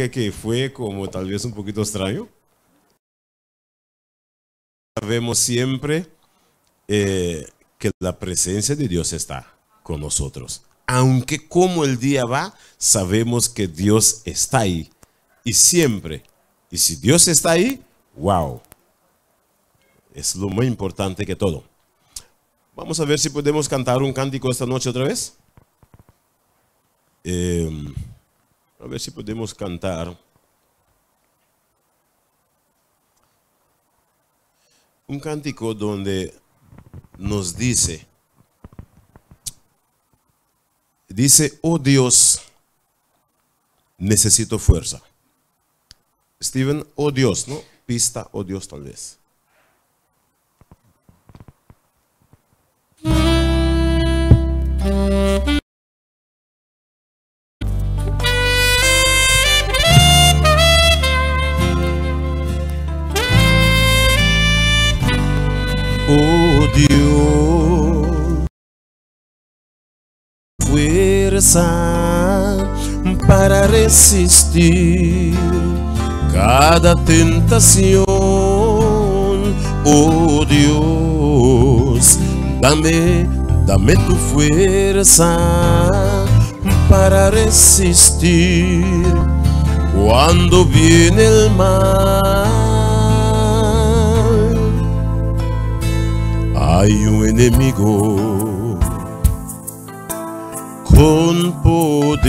que fue como tal vez un poquito extraño. Sabemos siempre que la presencia de Dios está con nosotros. Aunque como el día va, sabemos que Dios está ahí. Y siempre. Y si Dios está ahí, wow. Es lo más importante que todo. Vamos a ver si podemos cantar un cántico esta noche otra vez. A ver si podemos cantar un cántico donde nos dice, oh Dios, necesito fuerza. Steven, oh Dios, ¿no? Pista, oh Dios tal vez. Oh Dios, fuerza para resistir cada tentación. Oh Dios, dame tu fuerza para resistir cuando viene el mal. Hay un enemigo con poder,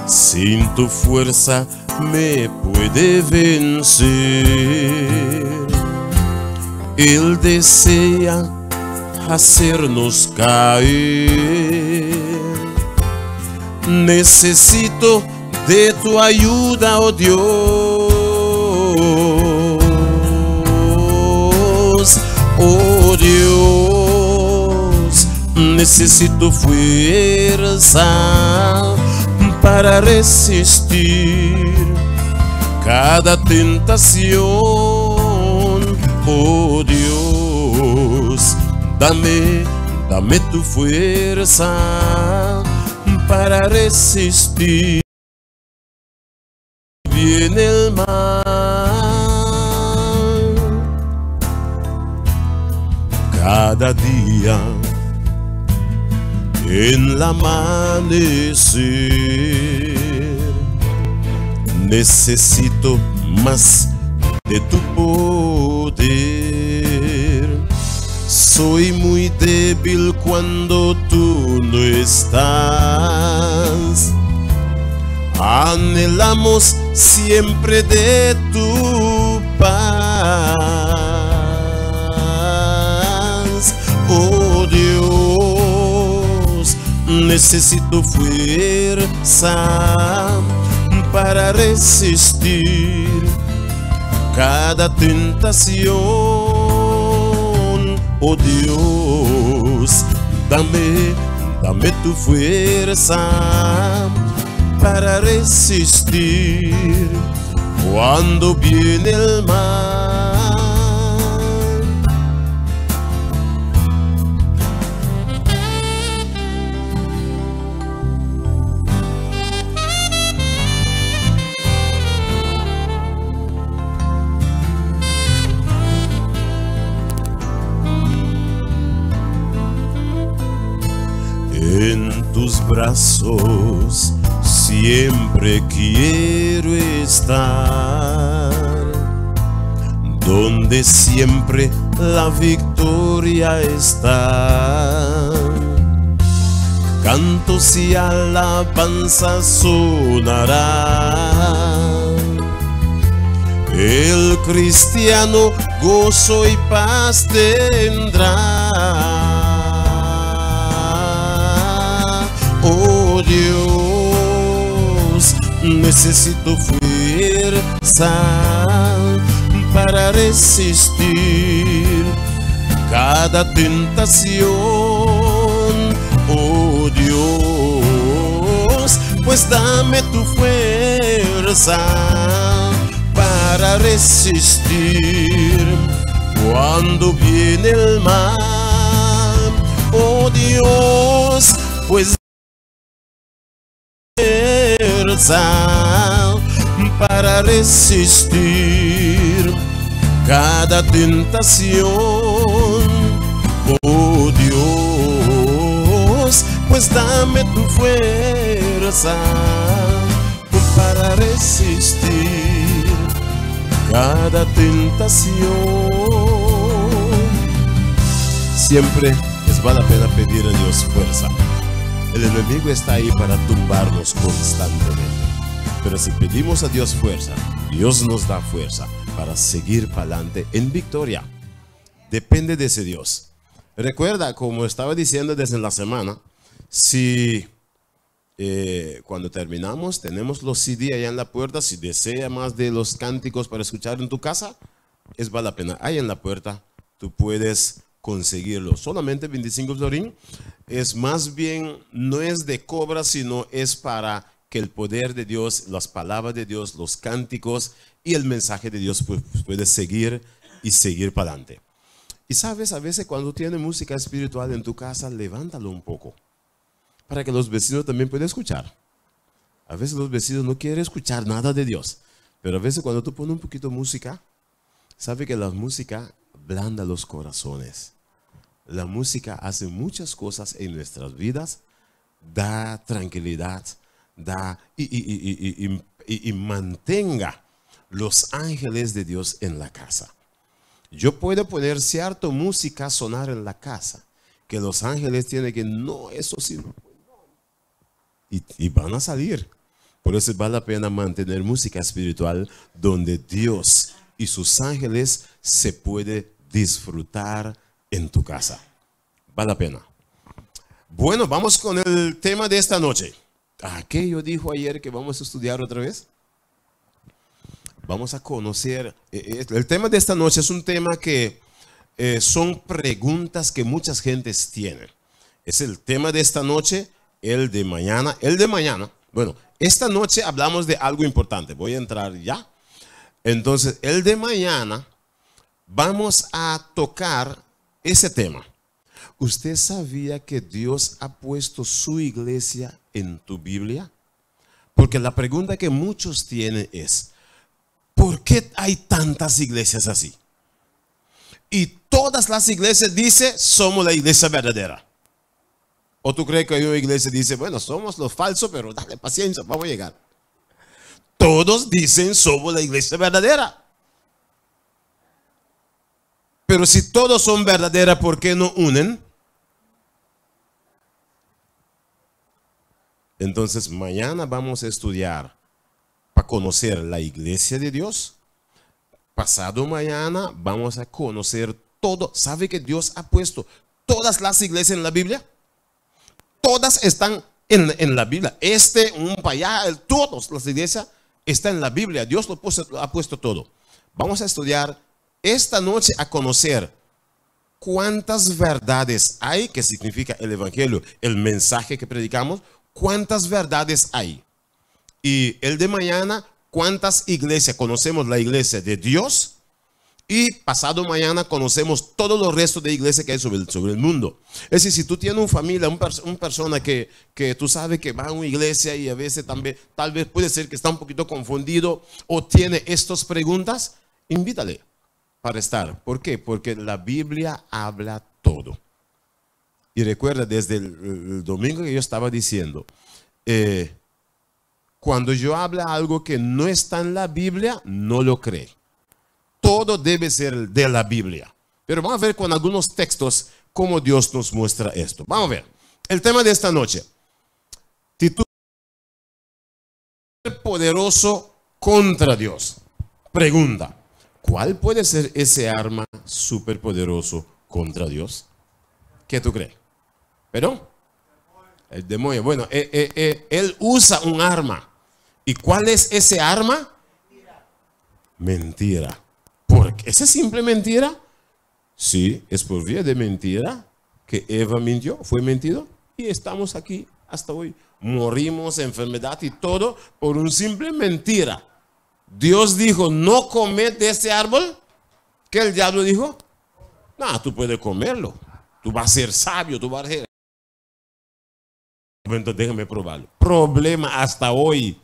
sin tu fuerza me puede vencer. Él desea hacernos caer. Necesito de tu ayuda, oh Dios. Oh Dios, necesito fuerza para resistir cada tentación. Oh Dios, dame tu fuerza para resistir. Viene el mal. Cada día en el amanecer necesito más de tu poder. Soy muy débil cuando tú no estás. Anhelamos siempre de tu paz. Oh Dios, necesito fuerza para resistir cada tentación. Oh Dios, dame tu fuerza para resistir cuando viene el mal. En tus brazos siempre quiero estar, donde siempre la victoria está. Cantos y alabanzas sonarán. El cristiano gozo y paz tendrá. Oh Dios, necesito fuerza para resistir cada tentación. Oh Dios, pues dame tu fuerza para resistir cuando viene el mal. Oh Dios, pues fuerza para resistir cada tentación, oh Dios, pues dame tu fuerza para resistir cada tentación. Siempre vale la pena pedir a Dios fuerza. El enemigo está ahí para tumbarnos constantemente. Pero si pedimos a Dios fuerza, Dios nos da fuerza para seguir para adelante en victoria. Depende de ese Dios. Recuerda, como estaba diciendo desde la semana, si cuando terminamos tenemos los CD allá en la puerta, si desea más de los cánticos para escuchar en tu casa, vale la pena. Ahí en la puerta tú puedes conseguirlo. Solamente 25 florín. Es más bien, no es de cobra, sino es para que el poder de Dios, las palabras de Dios, los cánticos y el mensaje de Dios puede seguir y seguir para adelante. Y sabes, a veces cuando tienes música espiritual en tu casa, levántalo un poco para que los vecinos también puedan escuchar. A veces los vecinos no quieren escuchar nada de Dios, pero a veces cuando tú pones un poquito de música, sabe que la música blanda los corazones. La música hace muchas cosas en nuestras vidas, da tranquilidad, da y mantenga los ángeles de Dios en la casa. Yo puedo poner cierta música a sonar en la casa, que los ángeles tienen que, no, eso sí, no. Y van a salir. Por eso vale la pena mantener música espiritual donde Dios y sus ángeles se puede disfrutar en tu casa. Vale la pena. Bueno, vamos con el tema de esta noche. Aquello dijo ayer que vamos a estudiar otra vez. Vamos a conocer. El tema de esta noche es un tema que son preguntas que muchas gentes tienen. Es el tema de esta noche, el de mañana. El de mañana. Bueno, esta noche hablamos de algo importante. Voy a entrar ya. Entonces, el de mañana vamos a tocar ese tema. ¿Usted sabía que Dios ha puesto su iglesia en tu Biblia? Porque la pregunta que muchos tienen es, ¿por qué hay tantas iglesias así? Y todas las iglesias dicen, somos la iglesia verdadera. ¿O tú crees que hay una iglesia que dice, bueno, somos los falsos, pero dale paciencia, vamos a llegar? Todos dicen, somos la iglesia verdadera. Pero si todos son verdaderas, ¿por qué no unen? Entonces, mañana vamos a estudiar para conocer la iglesia de Dios. Pasado mañana vamos a conocer todo. ¿Sabe que Dios ha puesto todas las iglesias en la Biblia? Todas están en la Biblia. Para allá, todas las iglesias están en la Biblia. Dios lo ha puesto todo. Vamos a estudiar esta noche a conocer cuántas verdades hay, que significa el evangelio, el mensaje que predicamos, cuántas verdades hay. Y el de mañana, cuántas iglesias, conocemos la iglesia de Dios. Y pasado mañana conocemos todos los restos de iglesias que hay sobre el mundo. Es decir, si tú tienes una familia, una persona que tú sabes que va a una iglesia y a veces también, tal vez puede ser que está un poquito confundido o tiene estas preguntas, invítale para estar. ¿Por qué? Porque la Biblia habla todo. Y recuerda, desde el domingo que yo estaba diciendo, cuando yo hablo algo que no está en la Biblia, no lo cree. Todo debe ser de la Biblia. Pero vamos a ver con algunos textos cómo Dios nos muestra esto. Vamos a ver. El tema de esta noche. Título: poderoso contra Dios. Pregunta: ¿cuál puede ser ese arma superpoderoso contra Dios? ¿Qué tú crees? ¿Pero? El demonio. Bueno, él usa un arma. ¿Y cuál es ese arma? Mentira. ¿Por qué? ¿Esa es simple mentira? Sí, es por vía de mentira que Eva mintió, fue mentido, y estamos aquí hasta hoy. Morimos, enfermedad y todo por un simple mentira. Dios dijo, no comed de ese árbol. ¿Qué el diablo dijo? No, tú puedes comerlo. Tú vas a ser sabio, tú vas a ser... Entonces déjame probarlo. Problema hasta hoy.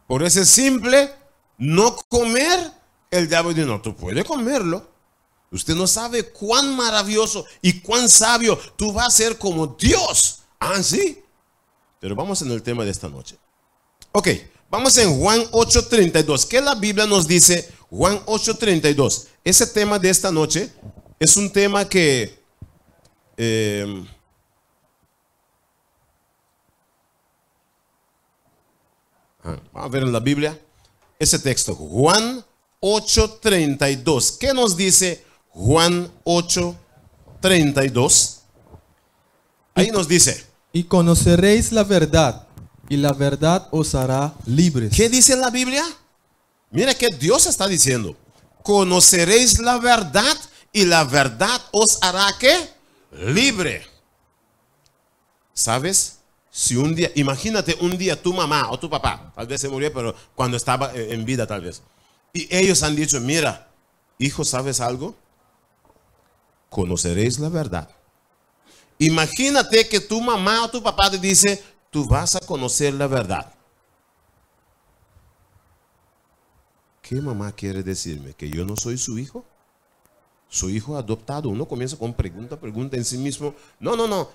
Por ese simple no comer, el diablo dice, no, tú puedes comerlo. Usted no sabe cuán maravilloso y cuán sabio tú vas a ser como Dios. Ah, sí. Pero vamos en el tema de esta noche. Ok, vamos en Juan 8:32. ¿Qué la Biblia nos dice? Juan 8:32. Ese tema de esta noche es un tema que... vamos a ver en la Biblia ese texto. Juan 8:32. ¿Qué nos dice Juan 8:32? Ahí nos dice. Y conoceréis la verdad, y la verdad os hará libres. ¿Qué dice la Biblia? Mira que Dios está diciendo. Conoceréis la verdad, y la verdad os hará ¿qué? Libre. ¿Sabes? Si un día, imagínate un día tu mamá o tu papá, tal vez se murió, pero cuando estaba en vida tal vez. Y ellos han dicho, mira, hijo, ¿sabes algo? Conoceréis la verdad. Imagínate que tu mamá o tu papá te dice, tú vas a conocer la verdad. ¿Qué mamá quiere decirme? ¿Que yo no soy su hijo? Su hijo adoptado. Uno comienza con pregunta en sí mismo. No.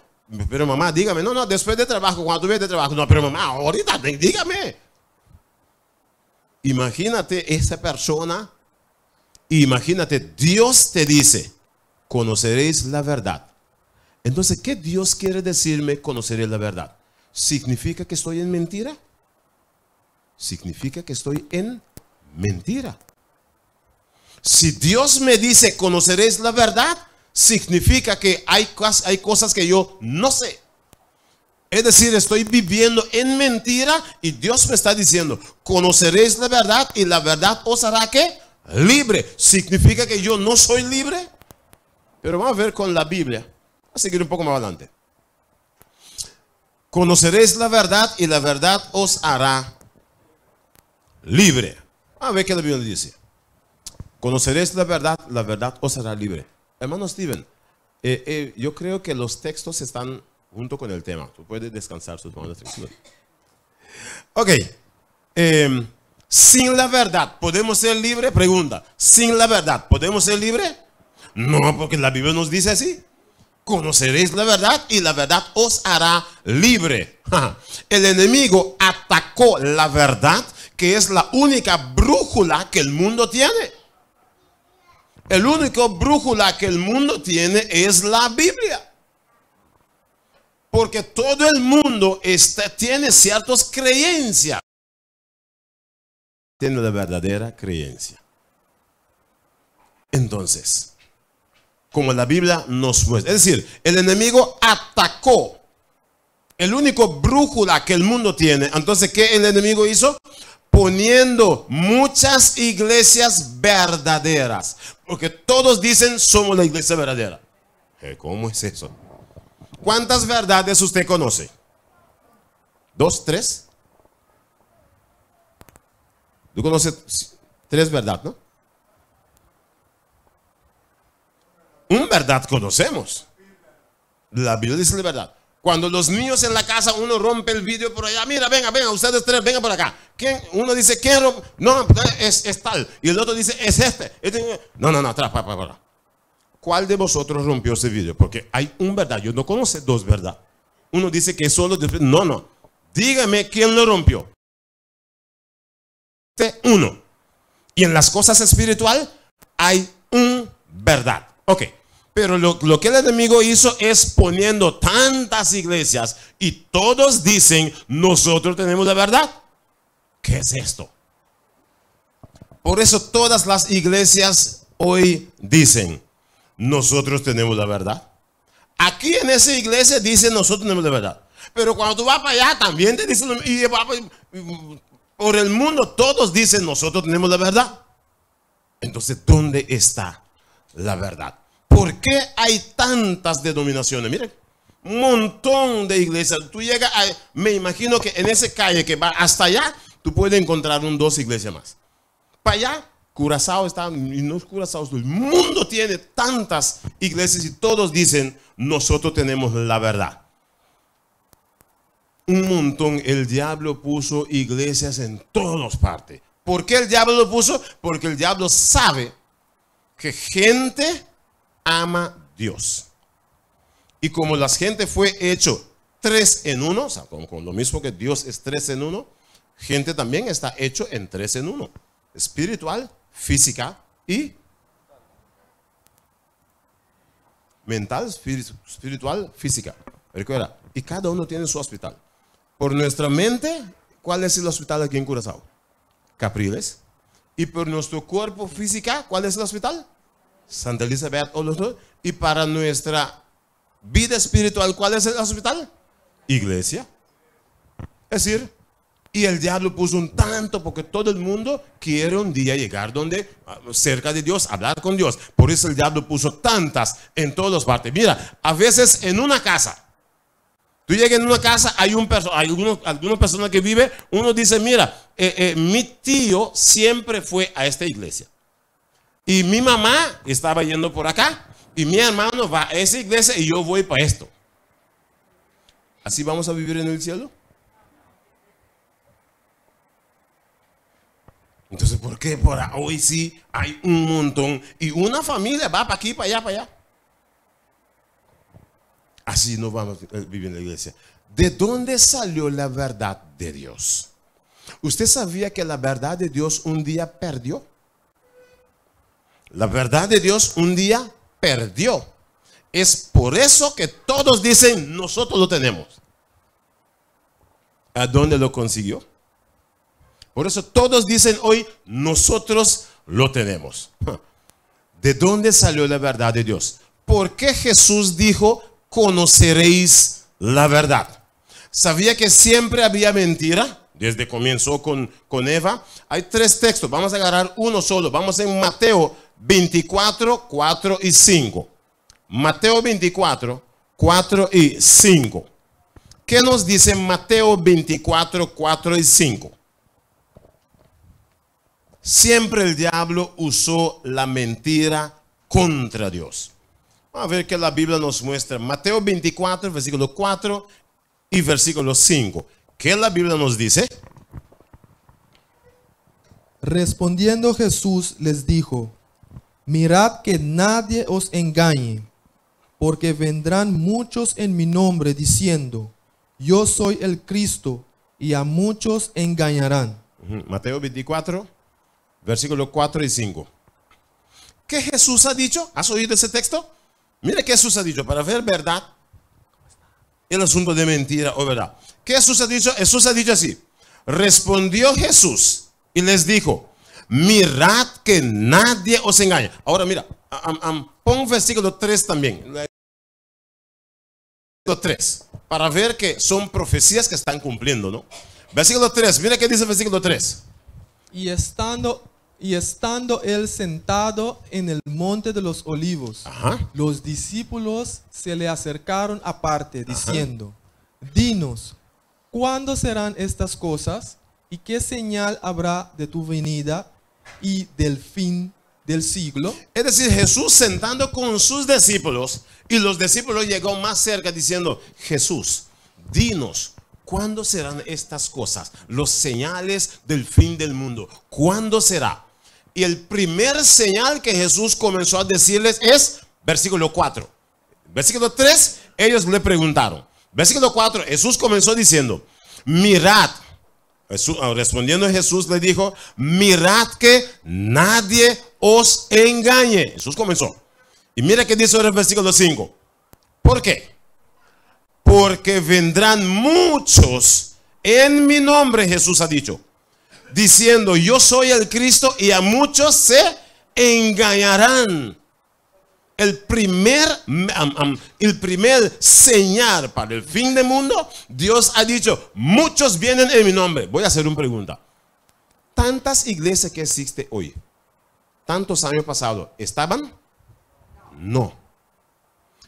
Pero mamá, dígame. No, después de trabajo, cuando tú vienes de trabajo. No, pero mamá, ahorita, dígame. Imagínate esa persona. Imagínate, Dios te dice, conoceréis la verdad. Entonces, ¿qué Dios quiere decirme conoceré la verdad? ¿Significa que estoy en mentira? Significa que estoy en mentira. Si Dios me dice conoceréis la verdad, significa que hay cosas que yo no sé. Es decir, estoy viviendo en mentira y Dios me está diciendo, conoceréis la verdad y la verdad os hará ¿qué? Libre. ¿Significa que yo no soy libre? Pero vamos a ver con la Biblia. Vamos a seguir un poco más adelante. Conoceréis la verdad y la verdad os hará libre. Vamos a ver qué la Biblia dice. Conoceréis la verdad os hará libre. Hermano Steven, yo creo que los textos están junto con el tema. Tú puedes descansar sus manos. Ok. Sin la verdad, ¿podemos ser libres? Pregunta. ¿Sin la verdad, podemos ser libres? No, porque la Biblia nos dice así. Conoceréis la verdad y la verdad os hará libre. El enemigo atacó la verdad, que es la única brújula que el mundo tiene. El único brújula que el mundo tiene es la Biblia. Porque todo el mundo tiene ciertas creencias. Tiene la verdadera creencia. Entonces, como la Biblia nos muestra, es decir, el enemigo atacó el único brújula que el mundo tiene. Entonces, ¿qué el enemigo hizo? Poniendo muchas iglesias verdaderas. Porque todos dicen, somos la iglesia verdadera. ¿Cómo es eso? ¿Cuántas verdades usted conoce? ¿2, 3? Tú conoces 3 verdades, ¿no? Un verdad conocemos. La Biblia dice la verdad. Cuando los niños en la casa, uno rompe el vidrio por allá. Mira, venga, ustedes 3, vengan por acá. ¿Quién? Uno dice, ¿quién rompe? No, es tal. Y el otro dice, es este. No, atrás, para. ¿Cuál de vosotros rompió ese vidrio? Porque hay un verdad. Yo no conozco 2 verdades. Uno dice que solo... No. Dígame quién lo rompió. Uno. Y en las cosas espirituales hay un verdad. Ok. Pero lo que el enemigo hizo es poniendo tantas iglesias y todos dicen, nosotros tenemos la verdad. ¿Qué es esto? Por eso todas las iglesias hoy dicen, nosotros tenemos la verdad. Aquí en esa iglesia dicen, nosotros tenemos la verdad. Pero cuando tú vas para allá también te dicen, y por el mundo todos dicen, nosotros tenemos la verdad. Entonces, ¿dónde está la verdad? ¿Por qué hay tantas denominaciones? Miren, un montón de iglesias. Tú llegas me imagino que en esa calle que va hasta allá, tú puedes encontrar 2 iglesias más. Para allá, Curazao está, y no es Curazao, el mundo tiene tantas iglesias y todos dicen, nosotros tenemos la verdad. un montón, el diablo puso iglesias en todas partes. ¿Por qué el diablo lo puso? Porque el diablo sabe que gente ama a Dios. Y como la gente fue hecho 3 en 1, o sea, con lo mismo que Dios es 3 en 1, gente también está hecho en 3 en 1. Espiritual, física y mental, espiritual, física. Recuerda, y cada uno tiene su hospital. Por nuestra mente, ¿cuál es el hospital aquí en Curazao? Capriles. Y por nuestro cuerpo física, ¿cuál es el hospital? Santa Elizabeth o los dos. Y para nuestra vida espiritual, ¿cuál es el hospital? Iglesia. Es decir, y el diablo puso un tanto porque todo el mundo quiere un día llegar donde, cerca de Dios, hablar con Dios. Por eso el diablo puso tantas en todas partes. Mira, a veces en una casa, tú llegas en una casa, hay alguna persona que vive, uno dice, mira, mi tío siempre fue a esta iglesia. Y mi mamá estaba yendo por acá, y mi hermano va a esa iglesia y yo voy para esto. ¿Así vamos a vivir en el cielo? Entonces, ¿por qué por hoy sí hay un montón? Y una familia va para aquí, para allá, para allá. Así no vamos a vivir en la iglesia. ¿De dónde salió la verdad de Dios? ¿Usted sabía que la verdad de Dios un día perdió? La verdad de Dios un día perdió. Es por eso que todos dicen, nosotros lo tenemos. ¿A dónde lo consiguió? Por eso todos dicen hoy, nosotros lo tenemos. ¿De dónde salió la verdad de Dios? ¿Por qué Jesús dijo, conoceréis la verdad? ¿Sabía que siempre había mentira? Desde comenzó con Eva. Hay 3 textos, vamos a agarrar uno solo. Vamos en Mateo 24, 4 y 5. Mateo 24, 4 y 5. ¿Qué nos dice Mateo 24, 4 y 5? Siempre el diablo usó la mentira contra Dios. Vamos a ver qué la Biblia nos muestra. Mateo 24, versículo 4 y versículo 5. ¿Qué la Biblia nos dice? Respondiendo Jesús les dijo, mirad que nadie os engañe, porque vendrán muchos en mi nombre diciendo, yo soy el Cristo, y a muchos engañarán. Mateo 24, versículo 4 y 5. ¿Qué Jesús ha dicho? ¿Has oído ese texto? Mira qué Jesús ha dicho, para ver verdad, el asunto de mentira o verdad. ¿Qué Jesús ha dicho? Jesús ha dicho así. Respondió Jesús y les dijo, mirad que nadie os engañe. Ahora mira, pon versículo 3 también. Versículo 3, para ver que son profecías que están cumpliendo, ¿no? Versículo 3, mira qué dice el versículo 3. Y estando él sentado en el monte de los olivos, los discípulos se le acercaron aparte, diciendo, dinos, ¿cuándo serán estas cosas? ¿Y qué señal habrá de tu venida y del fin del siglo? Es decir, Jesús sentando con sus discípulos, y los discípulos llegó más cerca diciendo, Jesús, dinos, ¿cuándo serán estas cosas? Los señales del fin del mundo. ¿Cuándo será? Y el primer señal que Jesús comenzó a decirles es versículo 4. Versículo 3, ellos le preguntaron. Versículo 4, Jesús comenzó diciendo, mirad. Respondiendo Jesús le dijo, mirad que nadie os engañe. Jesús comenzó. Y mira qué dice ahora el versículo 5. ¿Por qué? Porque vendrán muchos en mi nombre, Jesús ha dicho, diciendo, yo soy el Cristo, y a muchos se engañarán. El primer señal para el fin del mundo, Dios ha dicho, muchos vienen en mi nombre. Voy a hacer una pregunta. ¿Tantas iglesias que existen hoy, tantos años pasados, estaban? No.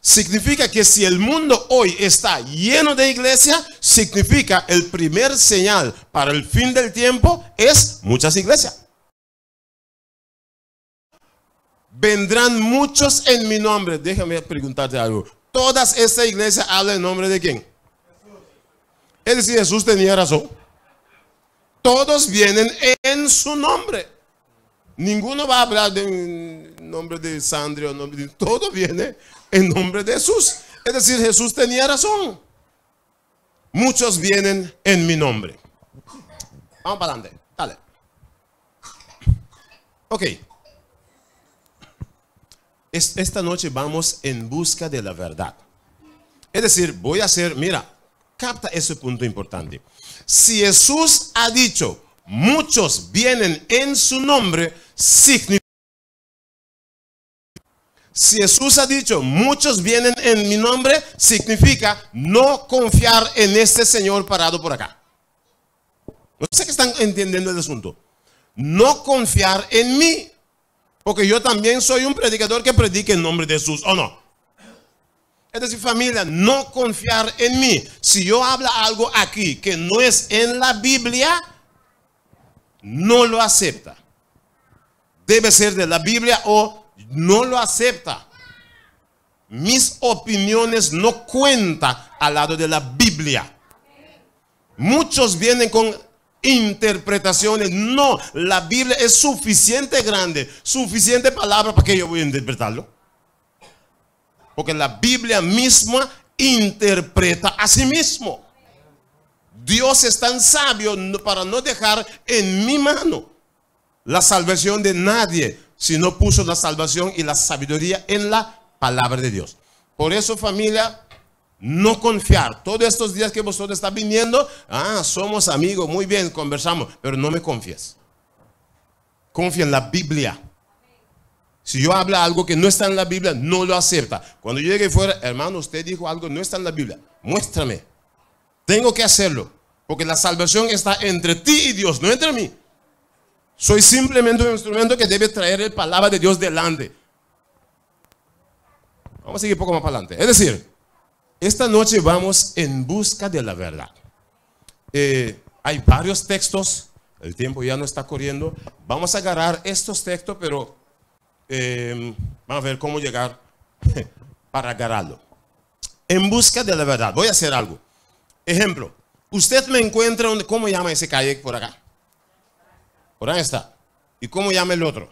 Significa que si el mundo hoy está lleno de iglesias, significa el primer señal para el fin del tiempo es muchas iglesias. Vendrán muchos en mi nombre. Déjame preguntarte algo. ¿Todas estas iglesias hablan en nombre de quién? Jesús. Es decir, Jesús tenía razón. Todos vienen en su nombre. Ninguno va a hablar de nombre de Sandra o nombre de... Todo viene en nombre de Jesús. Es decir, Jesús tenía razón. Muchos vienen en mi nombre. Vamos para adelante. Dale. Ok. Esta noche vamos en busca de la verdad. Es decir, voy a hacer, mira, capta ese punto importante. Si Jesús ha dicho, muchos vienen en su nombre, significa... Si Jesús ha dicho, muchos vienen en mi nombre, significa no confiar en este Señor parado por acá. No sé que están entendiendo el asunto. No confiar en mí. Porque yo también soy un predicador que predica en nombre de Jesús, ¿o no? Es decir, familia, no confiar en mí. Si yo hablo algo aquí que no es en la Biblia, no lo acepta. Debe ser de la Biblia o no lo acepta. Mis opiniones no cuentan al lado de la Biblia. Muchos vienen con interpretaciones. No, la Biblia es suficiente grande, suficiente palabra para que yo voy a interpretarlo. Porque la Biblia misma interpreta a sí mismo. Dios es tan sabio para no dejar en mi mano la salvación de nadie, sino puso la salvación y la sabiduría en la palabra de Dios. Por eso, familia, no confiar. Todos estos días que vosotros están viniendo, somos amigos, muy bien, conversamos, pero no me confíes. Confía en la Biblia. Si yo hablo algo que no está en la Biblia, no lo acepta. Cuando yo llegue fuera, hermano, usted dijo algo que no está en la Biblia, muéstrame. Tengo que hacerlo, porque la salvación está entre ti y Dios, no entre mí. Soy simplemente un instrumento que debe traer la palabra de Dios delante. Vamos a seguir un poco más para adelante. Es decir, esta noche vamos en busca de la verdad. Hay varios textos, el tiempo ya no está corriendo. Vamos a agarrar estos textos, pero vamos a ver cómo llegar para agarrarlo. En busca de la verdad. Voy a hacer algo. Ejemplo, usted me encuentra, ¿cómo llama ese calle por acá? Por ahí está. ¿Y cómo llama el otro?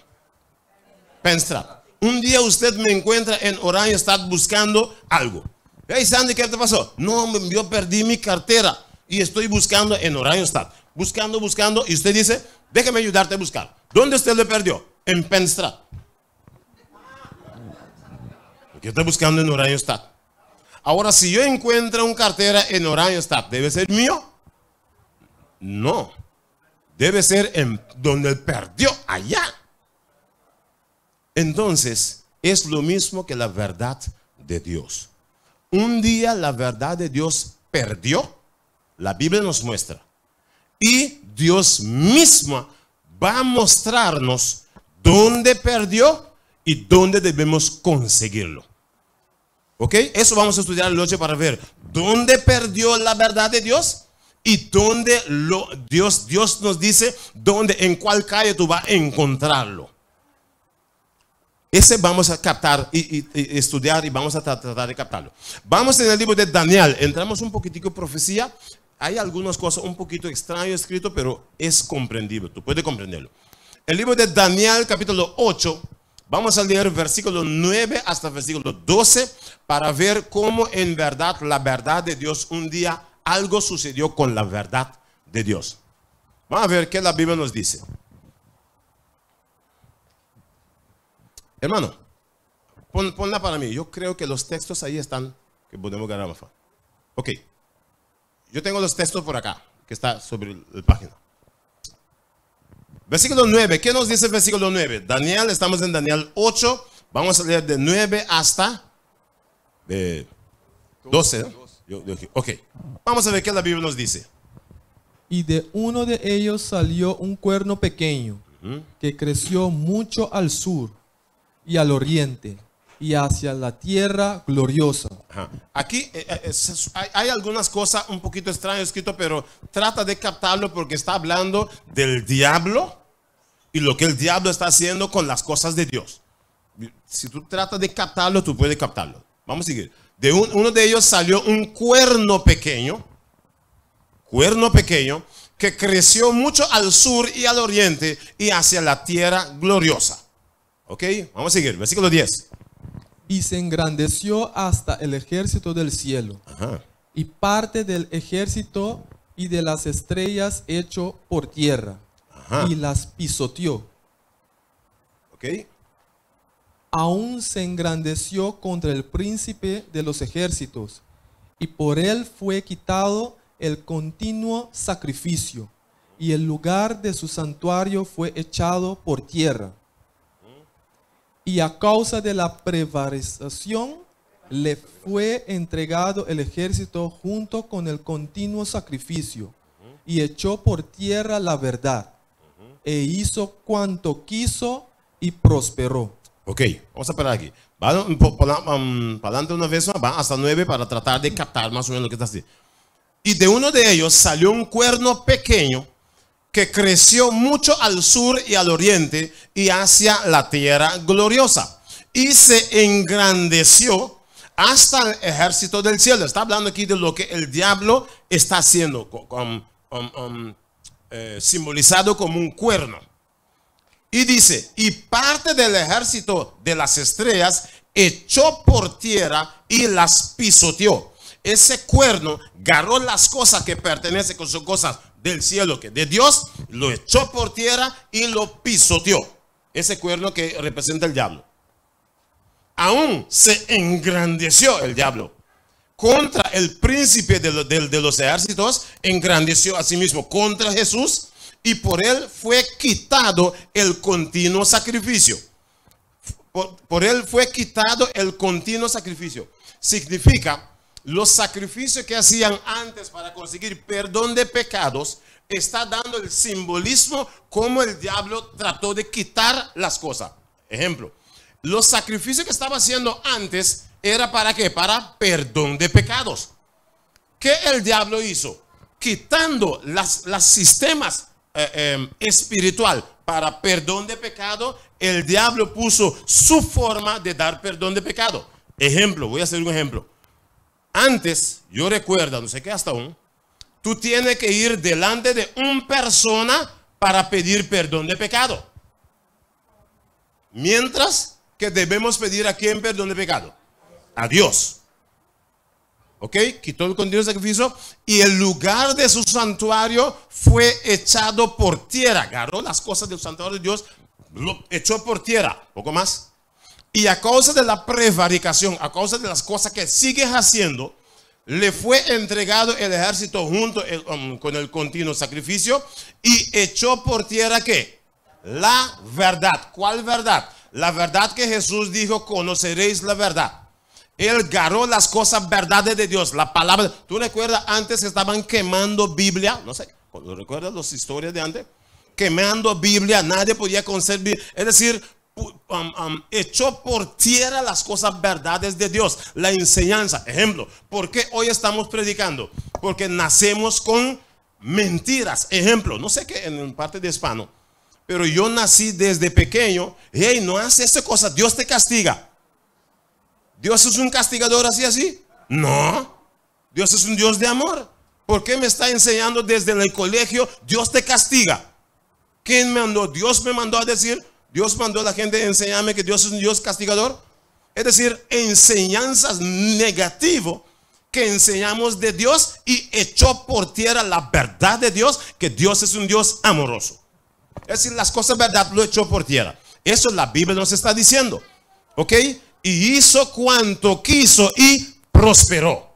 Penstrad. Un día usted me encuentra en Oranjestad buscando algo. Hey Sandy, ¿qué te pasó? No, yo perdí mi cartera y estoy buscando en Oranjestad. Buscando, y usted dice, déjame ayudarte a buscar. ¿Dónde usted lo perdió? En Penstrad. Porque estoy buscando en Oranjestad. Ahora, si yo encuentro una cartera en Oranjestad, ¿debe ser mío? No. Debe ser en donde él perdió, allá. Entonces, es lo mismo que la verdad de Dios. Un día la verdad de Dios perdió, la Biblia nos muestra. Y Dios mismo va a mostrarnos dónde perdió y dónde debemos conseguirlo. ¿Ok? Eso vamos a estudiar la noche para ver dónde perdió la verdad de Dios y dónde Dios nos dice dónde, en cuál calle tú vas a encontrarlo. Ese vamos a captar y estudiar y vamos a tratar de captarlo. Vamos en el libro de Daniel. Entramos un poquitico en profecía. Hay algunas cosas un poquito extrañas escrito, pero es comprendible. Tú puedes comprenderlo. El libro de Daniel, capítulo 8. Vamos a leer versículo 9 hasta versículo 12 para ver cómo en verdad la verdad de Dios, un día algo sucedió con la verdad de Dios. Vamos a ver qué la Biblia nos dice. Hermano, ponla para mí. Yo creo que los textos ahí están, que podemos ganar más. Ok. Yo tengo los textos por acá, que está sobre la página. Versículo 9. ¿Qué nos dice el versículo 9? Daniel, estamos en Daniel 8. Vamos a leer de 9 hasta 12. ¿No? Ok. Vamos a ver qué la Biblia nos dice. Y de uno de ellos salió un cuerno pequeño, que creció mucho al sur y al oriente, y hacia la tierra gloriosa. Ajá. Aquí hay algunas cosas un poquito extrañas escrito, pero trata de captarlo porque está hablando del diablo y lo que el diablo está haciendo con las cosas de Dios. Si tú tratas de captarlo, tú puedes captarlo. Vamos a seguir. De uno de ellos salió un cuerno pequeño. cuerno pequeño, que creció mucho al sur y al oriente y hacia la tierra gloriosa. Ok, vamos a seguir, versículo 10. Y se engrandeció hasta el ejército del cielo. Ajá. Y parte del ejército y de las estrellas hecho por tierra. Ajá. Y las pisoteó. Ok. Aún se engrandeció contra el príncipe de los ejércitos, y por él fue quitado el continuo sacrificio, y el lugar de su santuario fue echado por tierra. Y a causa de la prevaricación le fue entregado el ejército junto con el continuo sacrificio, y echó por tierra la verdad, e hizo cuanto quiso y prosperó. Ok, vamos a parar aquí. Para adelante una vez más, va hasta 9 para tratar de captar más o menos lo que está así. Y de uno de ellos salió un cuerno pequeño que creció mucho al sur y al oriente y hacia la tierra gloriosa. Y se engrandeció hasta el ejército del cielo. Está hablando aquí de lo que el diablo está haciendo, simbolizado como un cuerno. Y dice, y parte del ejército de las estrellas echó por tierra y las pisoteó. Ese cuerno agarró las cosas que pertenecen, con sus cosas del cielo, que de Dios, lo echó por tierra y lo pisoteó. Ese cuerno que representa el diablo. Aún se engrandeció el diablo contra el príncipe de los ejércitos, engrandeció a sí mismo contra Jesús. Y por él fue quitado el continuo sacrificio. Por él fue quitado el continuo sacrificio. Significa, los sacrificios que hacían antes para conseguir perdón de pecados, está dando el simbolismo como el diablo trató de quitar las cosas. Ejemplo, los sacrificios que estaba haciendo antes era para ¿qué? Para perdón de pecados. ¿Qué el diablo hizo? Quitando las sistemas espiritual para perdón de pecado, el diablo puso su forma de dar perdón de pecado. Ejemplo, voy a hacer un ejemplo. Antes, yo recuerdo, no sé qué hasta aún, tú tienes que ir delante de una persona para pedir perdón de pecado. Mientras que debemos pedir a quién perdón de pecado. A Dios. Ok, quitó el continuo sacrificio y el lugar de su santuario fue echado por tierra. Agarró las cosas del santuario de Dios, lo echó por tierra. Poco más. Y a causa de la prevaricación, a causa de las cosas que sigues haciendo, le fue entregado el ejército junto con el continuo sacrificio y echó por tierra ¿qué? La verdad. ¿Cuál verdad? La verdad que Jesús dijo, conoceréis la verdad. Él agarró las cosas verdades de Dios, la palabra. ¿Tú recuerdas antes estaban quemando Biblia? No sé, ¿recuerdas las historias de antes? Quemando Biblia, nadie podía concebir. Es decir, echó por tierra las cosas verdades de Dios, la enseñanza. Ejemplo, ¿por qué hoy estamos predicando? Porque nacemos con mentiras. Ejemplo, no sé qué en parte de hispano, pero yo nací desde pequeño. Hey, no haces esta cosa, Dios te castiga. ¿Dios es un castigador así? No. Dios es un Dios de amor. ¿Por qué me está enseñando desde el colegio? Dios te castiga. ¿Quién me mandó? Dios me mandó a decir. Dios mandó a la gente a enseñarme que Dios es un Dios castigador. Es decir, enseñanzas negativas que enseñamos de Dios y echó por tierra la verdad de Dios, que Dios es un Dios amoroso. Es decir, las cosas verdad lo echó por tierra. Eso la Biblia nos está diciendo. ¿Ok? Y hizo cuanto quiso y prosperó.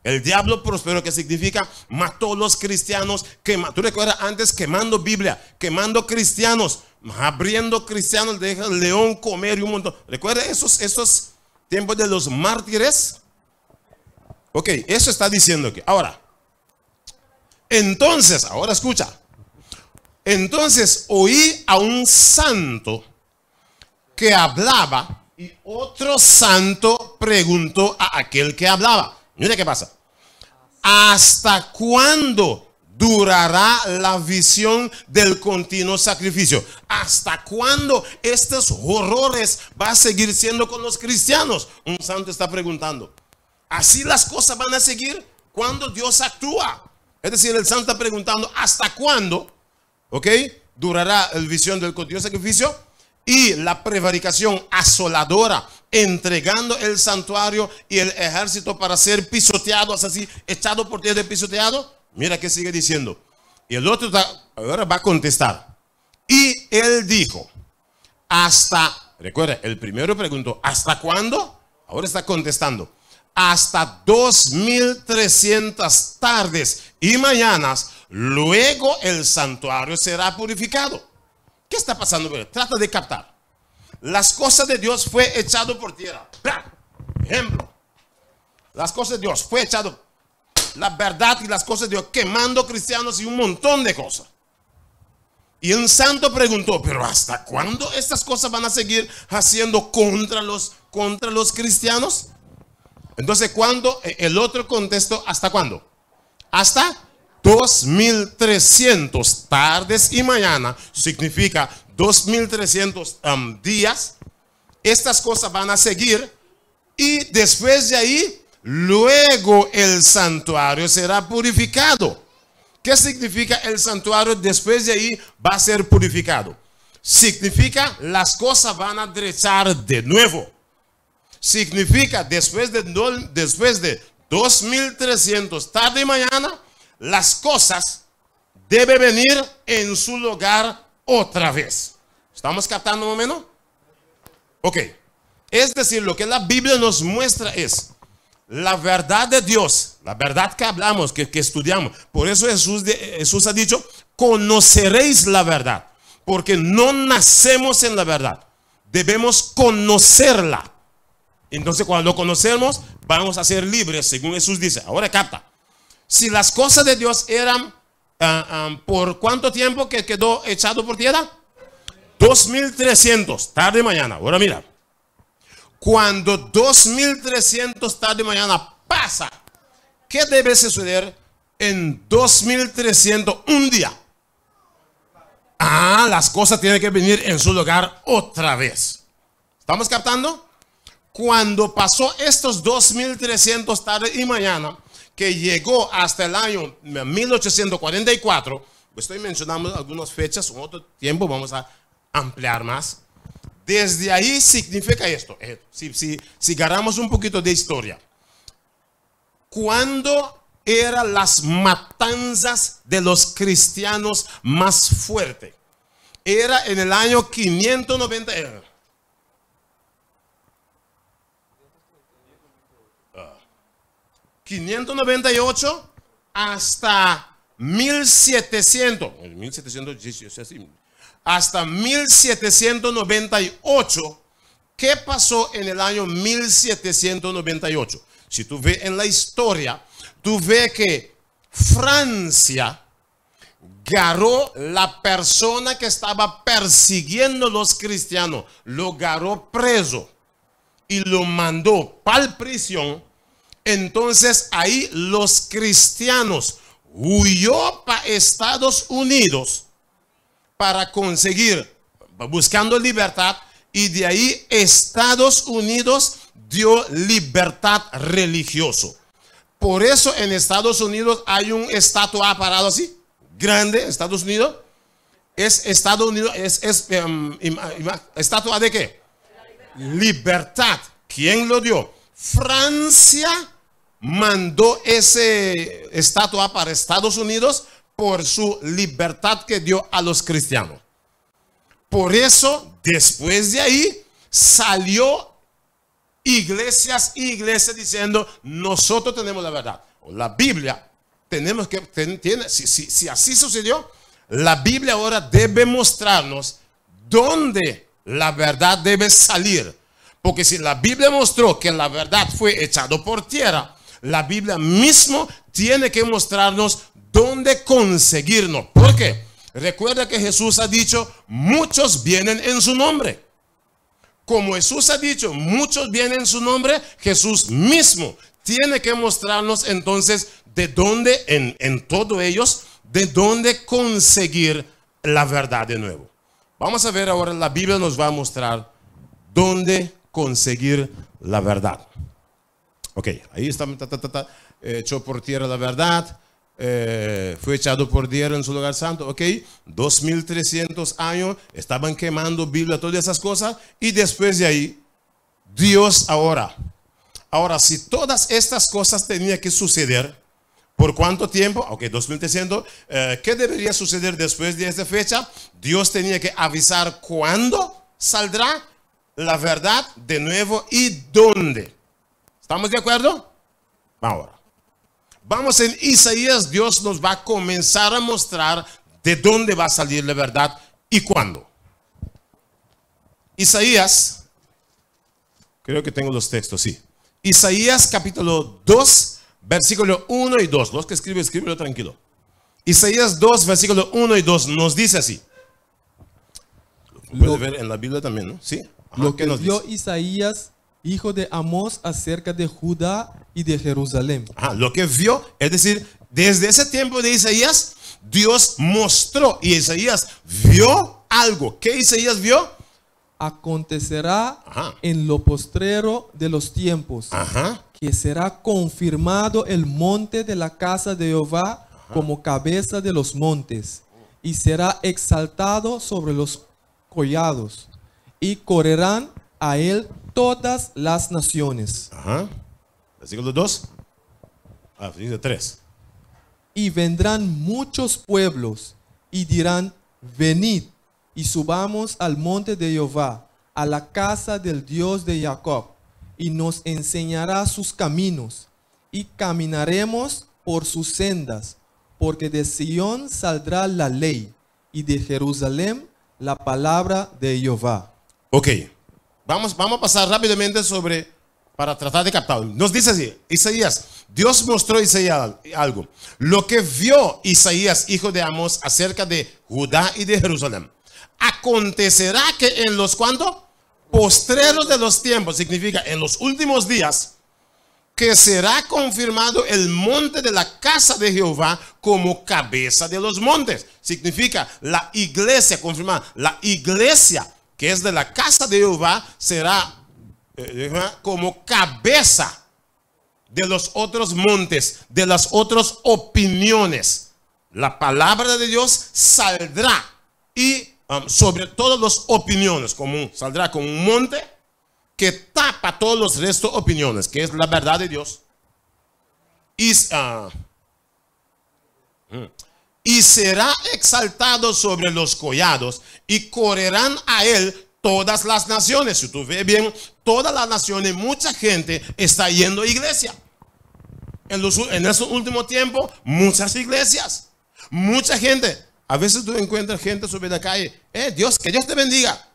El diablo prosperó, que significa mató a los cristianos. ¿Tú recuerdas antes quemando Biblia, quemando cristianos, abriendo cristianos, deja el león comer y un montón? ¿Recuerda esos tiempos de los mártires? Ok, eso está diciendo que ahora. Entonces, ahora escucha. Entonces oí a un santo que hablaba. Y otro santo preguntó a aquel que hablaba. Mira qué pasa. ¿Hasta cuándo durará la visión del continuo sacrificio? ¿Hasta cuándo estos horrores va a seguir siendo con los cristianos? Un santo está preguntando. ¿Así las cosas van a seguir? ¿Cuándo Dios actúa? Es decir, el santo está preguntando ¿hasta cuándo? ¿Ok? Durará la visión del continuo sacrificio y la prevaricación asoladora, entregando el santuario y el ejército para ser pisoteados, así, echado por tierra, pisoteado. Mira que sigue diciendo. Y el otro ahora va a contestar. Y él dijo, recuerda, el primero preguntó, ¿hasta cuándo? Ahora está contestando. Hasta 2300 tardes y mañanas, luego el santuario será purificado. ¿Qué está pasando? Trata de captar. Las cosas de Dios fue echado por tierra. Ejemplo. Las cosas de Dios fue echado. La verdad y las cosas de Dios quemando cristianos y un montón de cosas. Y un santo preguntó, pero ¿hasta cuándo estas cosas van a seguir haciendo contra los cristianos? Entonces, cuando el otro contestó, ¿hasta cuándo? Hasta 2300 tardes y mañana, significa 2300 días. Estas cosas van a seguir y después de ahí, luego el santuario será purificado. ¿Qué significa el santuario después de ahí va a ser purificado? Significa las cosas van a derechar de nuevo. Significa después de 2300 tarde y mañana, las cosas deben venir en su lugar otra vez. ¿Estamos captando más o menos? Ok. Es decir, lo que la Biblia nos muestra es la verdad de Dios, la verdad que hablamos, que estudiamos. Por eso Jesús ha dicho, conoceréis la verdad. Porque no nacemos en la verdad. Debemos conocerla. Entonces cuando conocemos, vamos a ser libres, según Jesús dice. Ahora capta. Si las cosas de Dios eran, ¿por cuánto tiempo que quedó echado por tierra? 2300, tarde y mañana. Ahora mira. Cuando 2300 tarde y mañana pasa, ¿qué debe suceder en 2300 un día? Las cosas tienen que venir en su lugar otra vez. ¿Estamos captando? Cuando pasó estos 2300 tarde y mañana, que llegó hasta el año 1844, estoy mencionando algunas fechas, en otro tiempo vamos a ampliar más. Desde ahí significa esto. Si agarramos un poquito de historia. ¿Cuándo eran las matanzas de los cristianos más fuertes? Era en el año 590. 598 hasta 1700. Hasta 1798. ¿Qué pasó en el año 1798? Si tú ves en la historia, tú ves que Francia agarró la persona que estaba persiguiendo a los cristianos, lo agarró preso y lo mandó para la prisión. Entonces ahí los cristianos huyó para Estados Unidos para conseguir, buscando libertad, y de ahí Estados Unidos dio libertad religiosa. Por eso en Estados Unidos hay un estatua parado así, grande, Estados Unidos. Estados Unidos es estatua de qué? Libertad. ¿Quién lo dio? Francia mandó ese estatua para Estados Unidos por su libertad que dio a los cristianos. Por eso, después de ahí, salió iglesias y iglesias diciendo, nosotros tenemos la verdad. La Biblia, tenemos que, si así sucedió, la Biblia ahora debe mostrarnos dónde la verdad debe salir. Porque si la Biblia mostró que la verdad fue echado por tierra, la Biblia mismo tiene que mostrarnos dónde conseguirnos. ¿Por qué? Recuerda que Jesús ha dicho, muchos vienen en su nombre. Como Jesús ha dicho, muchos vienen en su nombre, Jesús mismo tiene que mostrarnos entonces de dónde, en todos ellos, de dónde conseguir la verdad de nuevo. Vamos a ver ahora, la Biblia nos va a mostrar dónde conseguir la verdad. Ok, ahí está, echó por tierra la verdad. fue echado por tierra en su lugar santo, ok, 2300 años, estaban quemando Biblia, todas esas cosas, y después de ahí, Dios ahora, si todas estas cosas tenían que suceder, ¿por cuánto tiempo? Ok, 2300, ¿qué debería suceder después de esta fecha? Dios tenía que avisar cuándo saldrá la verdad de nuevo y dónde. ¿Estamos de acuerdo? Ahora. Vamos en Isaías, Dios nos va a comenzar a mostrar de dónde va a salir la verdad y cuándo. Isaías, creo que tengo los textos, sí. Isaías capítulo 2, versículo 1 y 2. Los que escriben, escríbelo tranquilo. Isaías 2, versículo 1 y 2 nos dice así. Lo puedes ver en la Biblia también, ¿no? Sí. Ajá, lo que nos vio Isaías, hijo de Amós, acerca de Judá y de Jerusalén. Lo que vio, es decir, desde ese tiempo de Isaías, Dios mostró y Isaías vio algo. ¿Qué Isaías vio? Acontecerá en lo postrero de los tiempos, que será confirmado el monte de la casa de Jehová como cabeza de los montes, y será exaltado sobre los collados, y correrán a él todas las naciones. Versículo 2. Versículo 3. Y vendrán muchos pueblos y dirán: venid y subamos al monte de Jehová, a la casa del Dios de Jacob, y nos enseñará sus caminos, y caminaremos por sus sendas, porque de Sión saldrá la ley, y de Jerusalén la palabra de Jehová. Ok, vamos a pasar rápidamente para tratar de captar. Nos dice así, Isaías, Dios mostró a Isaías algo. Lo que vio Isaías, hijo de Amós, acerca de Judá y de Jerusalén. Acontecerá que en los postreros de los tiempos, significa en los últimos días, que será confirmado el monte de la casa de Jehová como cabeza de los montes. Significa la iglesia, confirmada, la iglesia que es de la casa de Jehová será como cabeza de los otros montes, de las otras opiniones. La palabra de Dios saldrá y sobre todas las opiniones, saldrá como un monte que tapa todos los restos de opiniones, que es la verdad de Dios. Y será exaltado sobre los collados y correrán a él todas las naciones. Si tú ves bien, todas las naciones, mucha gente está yendo a iglesia. En ese último tiempo, muchas iglesias, mucha gente. A veces tú encuentras gente sobre la calle. Dios, que Dios te bendiga.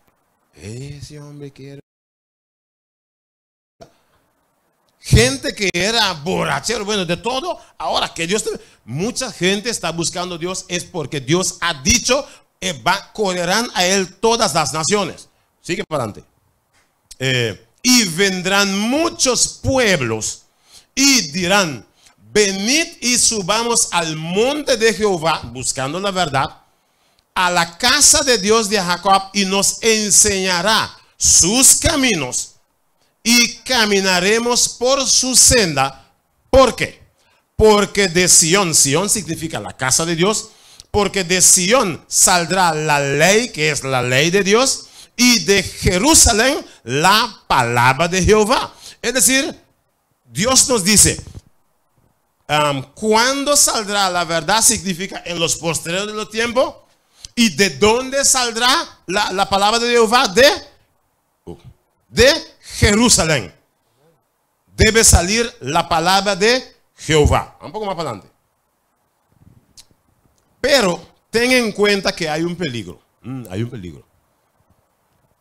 Ese hombre quiere. Gente que era borrachero, bueno, de todo. Ahora que Dios mucha gente está buscando a Dios, es porque Dios ha dicho, correrán a él todas las naciones. Sigue para adelante. Y vendrán muchos pueblos y dirán: venid y subamos al monte de Jehová, buscando la verdad, a la casa de Dios de Jacob, y nos enseñará sus caminos y caminaremos por su senda. ¿Por qué? Porque de Sión significa la casa de Dios, porque de Sión saldrá la ley, que es la ley de Dios, y de Jerusalén la palabra de Jehová. Es decir, Dios nos dice, ¿cuándo saldrá la verdad? Significa en los postreros de los tiempos. ¿Y de dónde saldrá la palabra de Jehová? De Jerusalén. Debe salir la palabra de Jehová. Un poco más para adelante. Pero ten en cuenta que hay un peligro. Hay un peligro.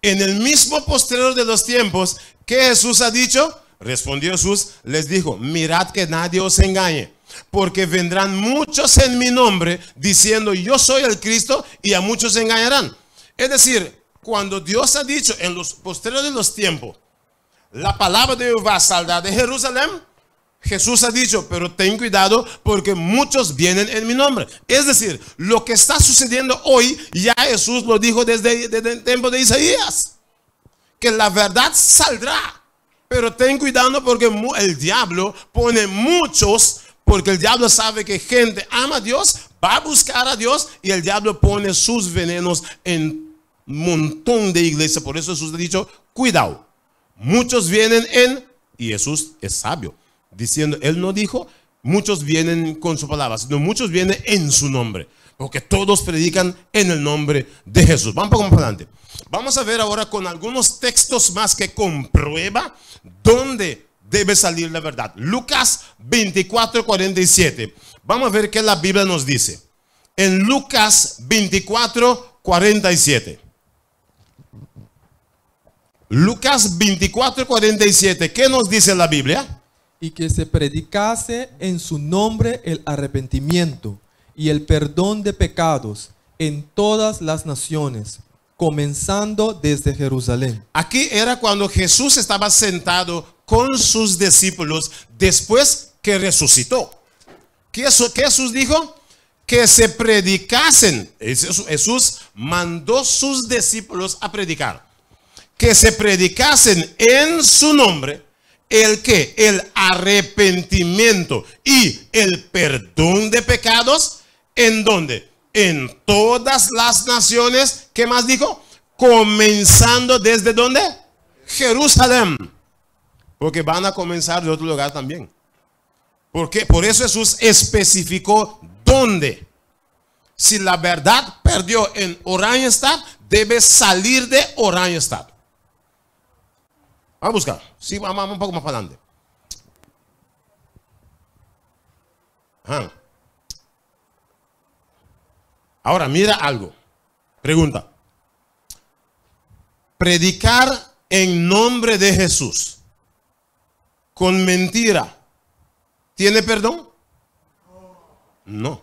En el mismo postrero de los tiempos, ¿qué Jesús ha dicho? Respondió Jesús, les dijo: mirad que nadie os engañe, porque vendrán muchos en mi nombre diciendo yo soy el Cristo, y a muchos se engañarán. Es decir, cuando Dios ha dicho en los postreros de los tiempos, la palabra de Jehová saldrá de Jerusalén, Jesús ha dicho, pero ten cuidado porque muchos vienen en mi nombre. Es decir, lo que está sucediendo hoy, ya Jesús lo dijo desde el tiempo de Isaías, que la verdad saldrá. Pero ten cuidado porque el diablo pone muchos Porque el diablo sabe que gente ama a Dios, va a buscar a Dios, y el diablo pone sus venenos en un montón de iglesias. Por eso Jesús ha dicho, cuidado. Muchos vienen y Jesús es sabio, diciendo, él no dijo, muchos vienen con su palabra, sino muchos vienen en su nombre. Porque todos predican en el nombre de Jesús. Vamos un poco más adelante. Vamos a ver ahora con algunos textos más que comprueba dónde debe salir la verdad. Lucas 24:47. Vamos a ver qué la Biblia nos dice. En Lucas 24:47. Lucas 24:47. ¿Qué nos dice la Biblia? Y que se predicase en su nombre el arrepentimiento y el perdón de pecados en todas las naciones, comenzando desde Jerusalén. Aquí era cuando Jesús estaba sentado con sus discípulos después que resucitó. ¿Qué Jesús dijo? Que se predicasen. Jesús mandó sus discípulos a predicar. Que se predicasen en su nombre el arrepentimiento y el perdón de pecados. ¿En dónde? En todas las naciones. ¿Qué más dijo? Comenzando desde ¿dónde? Jerusalén. Porque van a comenzar de otro lugar también. Porque por eso Jesús especificó dónde. Si la verdad perdió en Oranjestad, debe salir de Oranjestad. Vamos a buscar. Sí, vamos un poco más para adelante. Ajá. Ahora mira algo. Pregunta. Predicar en nombre de Jesús con mentira, ¿tiene perdón? No.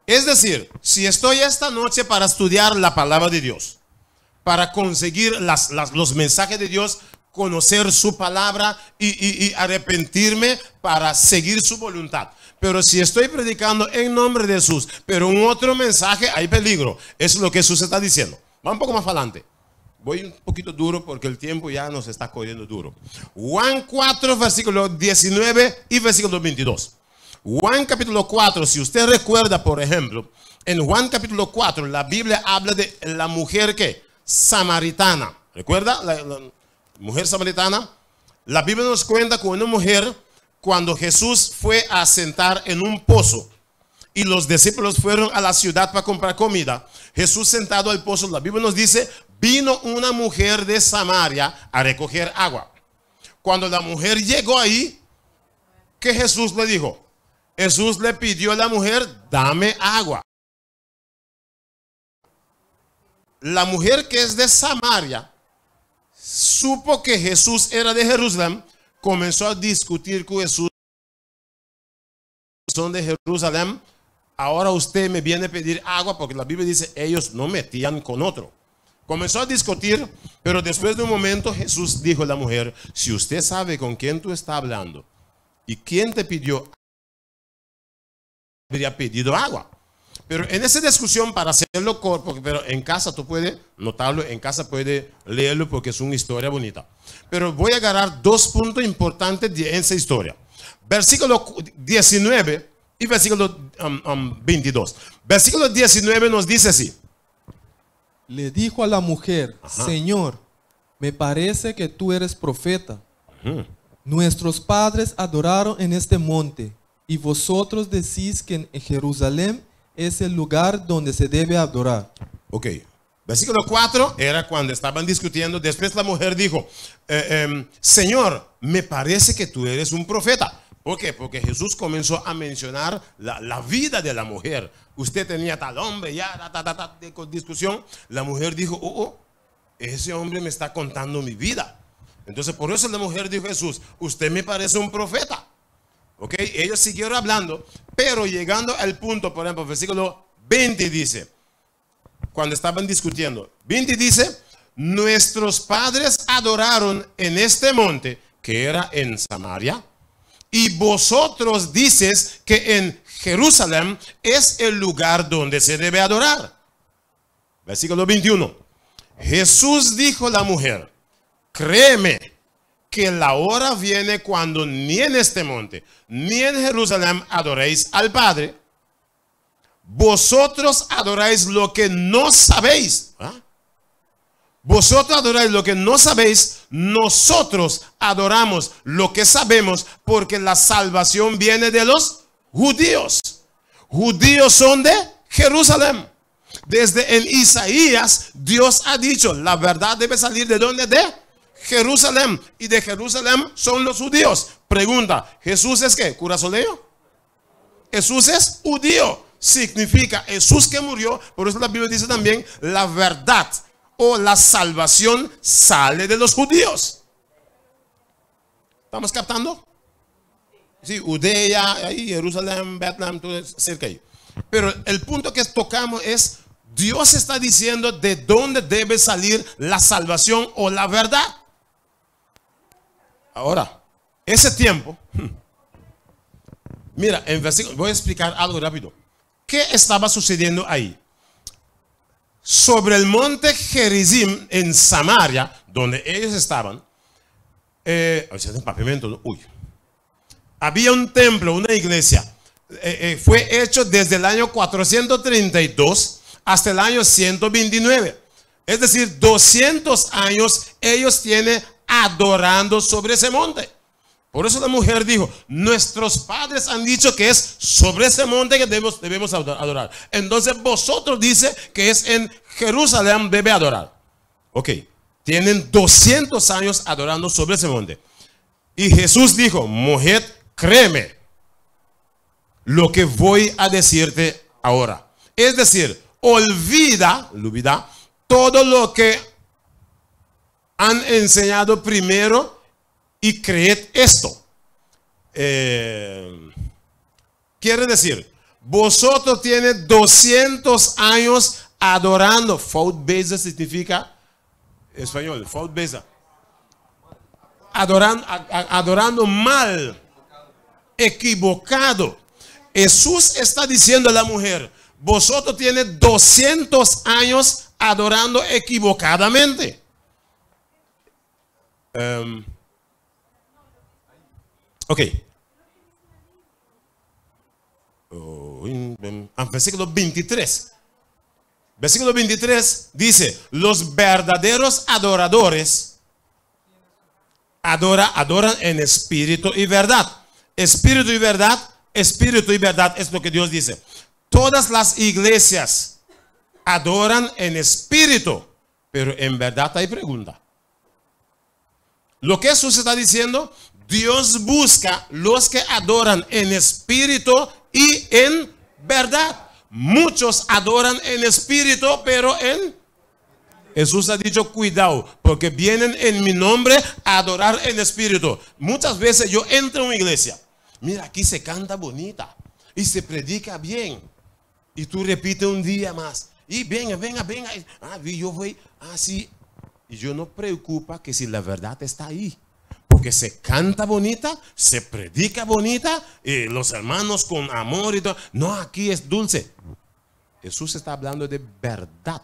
Es decir, si estoy esta noche para estudiar la palabra de Dios, para conseguir los mensajes de Dios, conocer su palabra y arrepentirme para seguir su voluntad. Pero si estoy predicando en nombre de Jesús, pero un otro mensaje, hay peligro. Eso es lo que Jesús está diciendo. Va un poco más adelante. Voy un poquito duro porque el tiempo ya nos está corriendo duro. Juan 4, versículo 19 y versículo 22. Juan capítulo 4, si usted recuerda, por ejemplo, en Juan capítulo 4, la Biblia habla de la mujer que samaritana. ¿Recuerda? La mujer samaritana. La Biblia nos cuenta que una mujer, cuando Jesús fue a sentar en un pozo y los discípulos fueron a la ciudad para comprar comida, Jesús sentado al pozo, la Biblia nos dice, vino una mujer de Samaria a recoger agua. Cuando la mujer llegó ahí, ¿qué Jesús le dijo? Jesús le pidió a la mujer, dame agua. La mujer que es de Samaria supo que Jesús era de Jerusalén, comenzó a discutir con Jesús. Son de Jerusalén, ahora usted me viene a pedir agua, porque la Biblia dice, ellos no metían con otro. Comenzó a discutir, pero después de un momento Jesús dijo a la mujer, si usted sabe con quién tú estás hablando y quién te pidió, habría pedido agua. Pero en esa discusión, para hacerlo corto, pero en casa tú puedes notarlo, en casa puedes leerlo porque es una historia bonita. Pero voy a agarrar dos puntos importantes de esa historia. Versículo 19 y versículo 22. Versículo 19 nos dice así. Le dijo a la mujer, Señor, me parece que tú eres profeta. Nuestros padres adoraron en este monte, y vosotros decís que en Jerusalén es el lugar donde se debe adorar. Ok. Versículo 4 era cuando estaban discutiendo. Después la mujer dijo, Señor, me parece que tú eres un profeta. ¿Por qué? Porque Jesús comenzó a mencionar la vida de la mujer. Usted tenía tal hombre, ya, de discusión. La mujer dijo, ese hombre me está contando mi vida. Entonces por eso la mujer dijo a Jesús, usted me parece un profeta. Ok, ellos siguieron hablando, pero llegando al punto, por ejemplo, versículo 20 dice, cuando estaban discutiendo, 20 dice, nuestros padres adoraron en este monte, que era en Samaria, y vosotros dices que en Jerusalén es el lugar donde se debe adorar. Versículo 21. Jesús dijo a la mujer, créeme que la hora viene cuando ni en este monte, ni en Jerusalén adoréis al Padre. Vosotros adoráis lo que no sabéis. ¿Ah? Vosotros adoráis lo que no sabéis, nosotros adoramos lo que sabemos, porque la salvación viene de los judíos. Judíos son de Jerusalén. Desde en Isaías, Dios ha dicho, la verdad debe salir de ¿dónde? De Jerusalén. Y de Jerusalén son los judíos. Pregunta, ¿Jesús es qué? ¿Cura soleo? Jesús es judío. Significa Jesús que murió. Por eso la Biblia dice también, la verdad o la salvación sale de los judíos. ¿Estamos captando? Sí, Judea, ahí, Jerusalén, Betlehem, todo cerca ahí. Pero el punto que tocamos es, Dios está diciendo de dónde debe salir la salvación o la verdad. Ahora, ese tiempo, mira, en versículo, voy a explicar algo rápido. ¿Qué estaba sucediendo ahí? Sobre el monte Gerizim en Samaria, donde ellos estaban, había un templo, una iglesia. Fue hecho desde el año 432 hasta el año 129. Es decir, 200 años ellos tienen adorando sobre ese monte. Por eso la mujer dijo, nuestros padres han dicho que es sobre ese monte que debemos adorar. Entonces vosotros dice que es en Jerusalén debe adorar. Ok, tienen 200 años adorando sobre ese monte. Y Jesús dijo, mujer, créeme lo que voy a decirte ahora. Es decir, olvida todo lo que han enseñado primero y creed esto. Quiere decir, vosotros tienen 200 años adorando. Fault-based significa español, fault-based. Adorando mal, equivocado. Jesús está diciendo a la mujer, vosotros tienen 200 años adorando equivocadamente. Ok. Versículo 23. Versículo 23 dice, los verdaderos adoradores adoran en espíritu y verdad. Espíritu y verdad es lo que Dios dice. Todas las iglesias adoran en espíritu, pero en verdad hay pregunta. Lo que Jesús está diciendo, Dios busca los que adoran en espíritu y en verdad. Muchos adoran en espíritu, pero Jesús ha dicho, cuidado, porque vienen en mi nombre a adorar en espíritu. Muchas veces yo entro a una iglesia, mira, aquí se canta bonita y se predica bien. Y tú repites un día más. Y venga. Yo voy así. Y yo no preocupa que si la verdad está ahí. Porque se canta bonita, se predica bonita, y los hermanos con amor y todo. No, aquí es dulce. Jesús está hablando de verdad.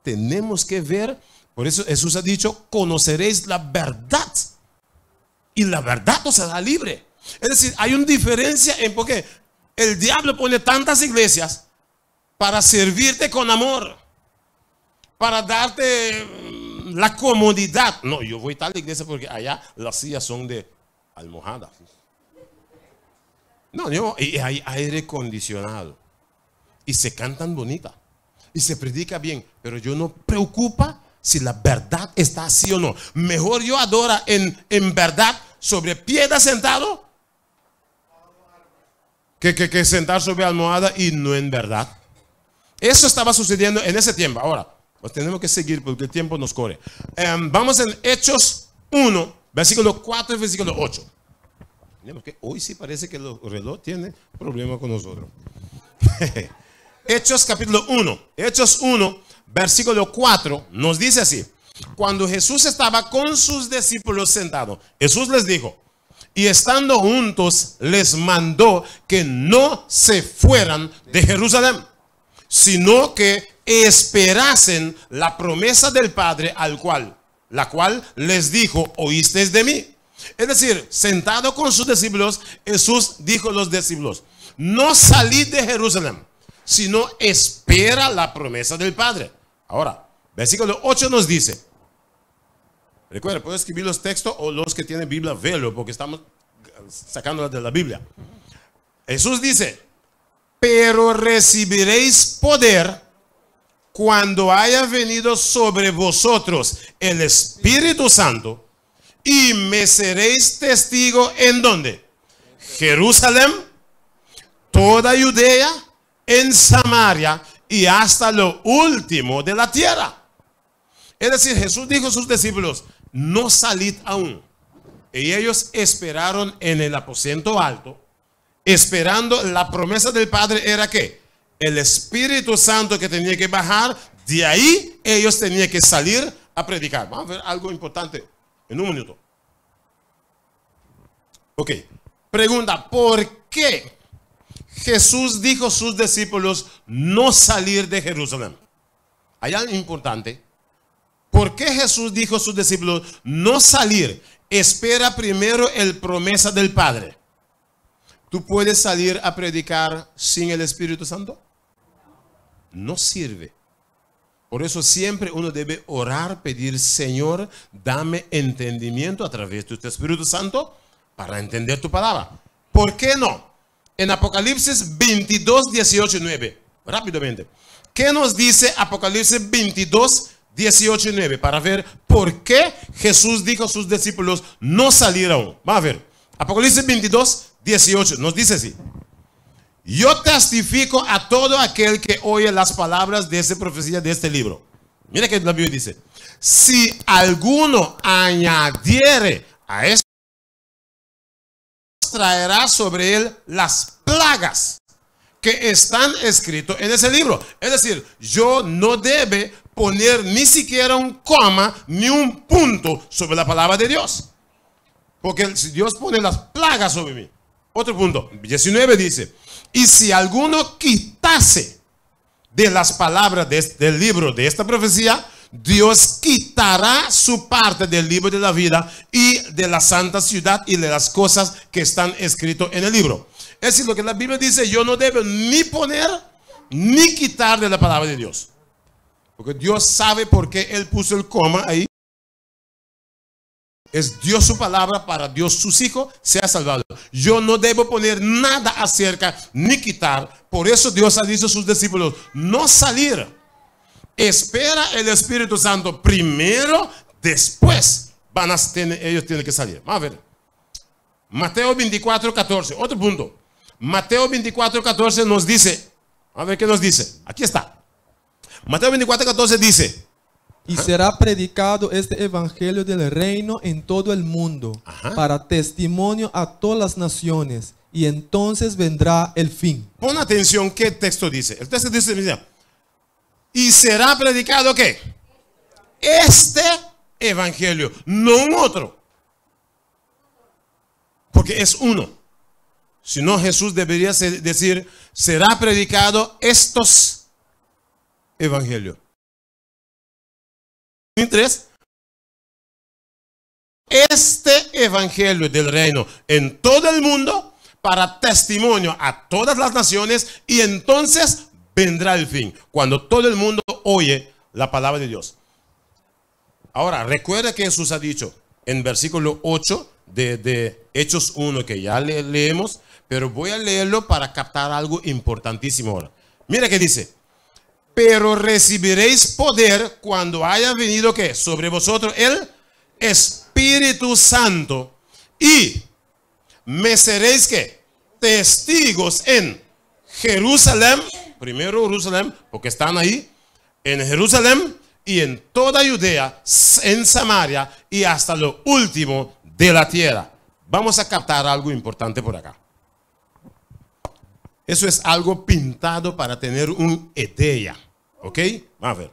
Tenemos que ver, por eso Jesús ha dicho, conoceréis la verdad. Y la verdad os hará libre. Es decir, hay una diferencia en por qué el diablo pone tantas iglesias para servirte con amor, para darte la comodidad. No, yo voy a tal iglesia porque allá las sillas son de almohada. No, y hay aire acondicionado. Y se cantan bonita. Y se predica bien. Pero yo no preocupa si la verdad está así o no. Mejor yo adora en verdad sobre piedra sentado que sentar sobre almohada y no en verdad. Eso estaba sucediendo en ese tiempo. Ahora, pues tenemos que seguir porque el tiempo nos corre. Vamos en Hechos 1, versículo 4 y versículo 8. Que hoy sí parece que el reloj tiene problema con nosotros. Hechos capítulo 1. Hechos 1, versículo 4 nos dice así. Cuando Jesús estaba con sus discípulos sentados, Jesús les dijo, y estando juntos les mandó que no se fueran de Jerusalén, sino que esperasen la promesa del Padre, al cual la cual les dijo, oísteis de mí. Es decir, sentado con sus discípulos, Jesús dijo a los discípulos, no salid de Jerusalén, sino espera la promesa del Padre. Ahora, versículo 8 nos dice, recuerda, puedes escribir los textos o los que tienen Biblia, vélo, porque estamos sacándola de la Biblia. Jesús dice, pero recibiréis poder cuando haya venido sobre vosotros el Espíritu Santo, y me seréis testigo ¿en dónde? Jerusalén, toda Judea, en Samaria y hasta lo último de la tierra. Es decir, Jesús dijo a sus discípulos, no salid aún. Y ellos esperaron en el aposento alto, esperando la promesa del Padre era que el Espíritu Santo que tenía que bajar, de ahí ellos tenían que salir a predicar. Vamos a ver algo importante en un minuto. Ok, pregunta, ¿por qué Jesús dijo a sus discípulos no salir de Jerusalén? Hay algo importante. ¿Por qué Jesús dijo a sus discípulos no salir? Espera primero el promesa del Padre. ¿Tú puedes salir a predicar sin el Espíritu Santo? No sirve. Por eso siempre uno debe orar, pedir, Señor, dame entendimiento a través de tu Espíritu Santo para entender tu palabra. ¿Por qué no? En Apocalipsis 22, 18 y 9. Rápidamente. ¿Qué nos dice Apocalipsis 22, 18 y 9? Para ver por qué Jesús dijo a sus discípulos no salir aún. Vamos a ver. Apocalipsis 22, 18. Nos dice así. Yo testifico a todo aquel que oye las palabras de esta profecía de este libro. Mira que la Biblia dice. Si alguno añadiere a esto, traerá sobre él las plagas que están escritas en ese libro. Es decir, yo no debe poner ni siquiera un coma ni un punto sobre la palabra de Dios. Porque si Dios pone las plagas sobre mí. Otro punto, 19 dice, y si alguno quitase de las palabras del libro de esta profecía, Dios quitará su parte del libro de la vida y de la santa ciudad y de las cosas que están escritas en el libro. Es decir, lo que la Biblia dice, yo no debo ni poner ni quitar de la palabra de Dios. Porque Dios sabe por qué Él puso el coma ahí. Es Dios su palabra para Dios sus hijos sea salvado. Yo no debo poner nada acerca ni quitar. Por eso Dios ha dicho a sus discípulos, no salir. Espera el Espíritu Santo primero, después ellos tienen que salir. Vamos a ver. Mateo 24, 14. Otro punto. Mateo 24, 14 nos dice. A ver qué nos dice. Aquí está. Mateo 24, 14 dice. Y será predicado este evangelio del reino en todo el mundo, para testimonio a todas las naciones, y entonces vendrá el fin. Pon atención qué texto dice. El texto dice, mira, y será predicado ¿qué? Este evangelio, no un otro. Porque es uno. Si no, Jesús debería decir, será predicado estos evangelios. 3. Este evangelio del reino en todo el mundo para testimonio a todas las naciones, y entonces vendrá el fin, cuando todo el mundo oye la palabra de Dios. Ahora, recuerda que Jesús ha dicho en versículo 8 de Hechos 1, que ya leemos, pero voy a leerlo para captar algo importantísimo ahora. Mira que dice. Pero recibiréis poder cuando haya venido ¿qué? Sobre vosotros el Espíritu Santo, y me seréis ¿qué? Testigos en Jerusalén, primero Jerusalén, porque están ahí, en Jerusalén y en toda Judea, en Samaria y hasta lo último de la tierra. Vamos a captar algo importante por acá. Eso es algo pintado para tener una idea. ¿Ok? Vamos a ver.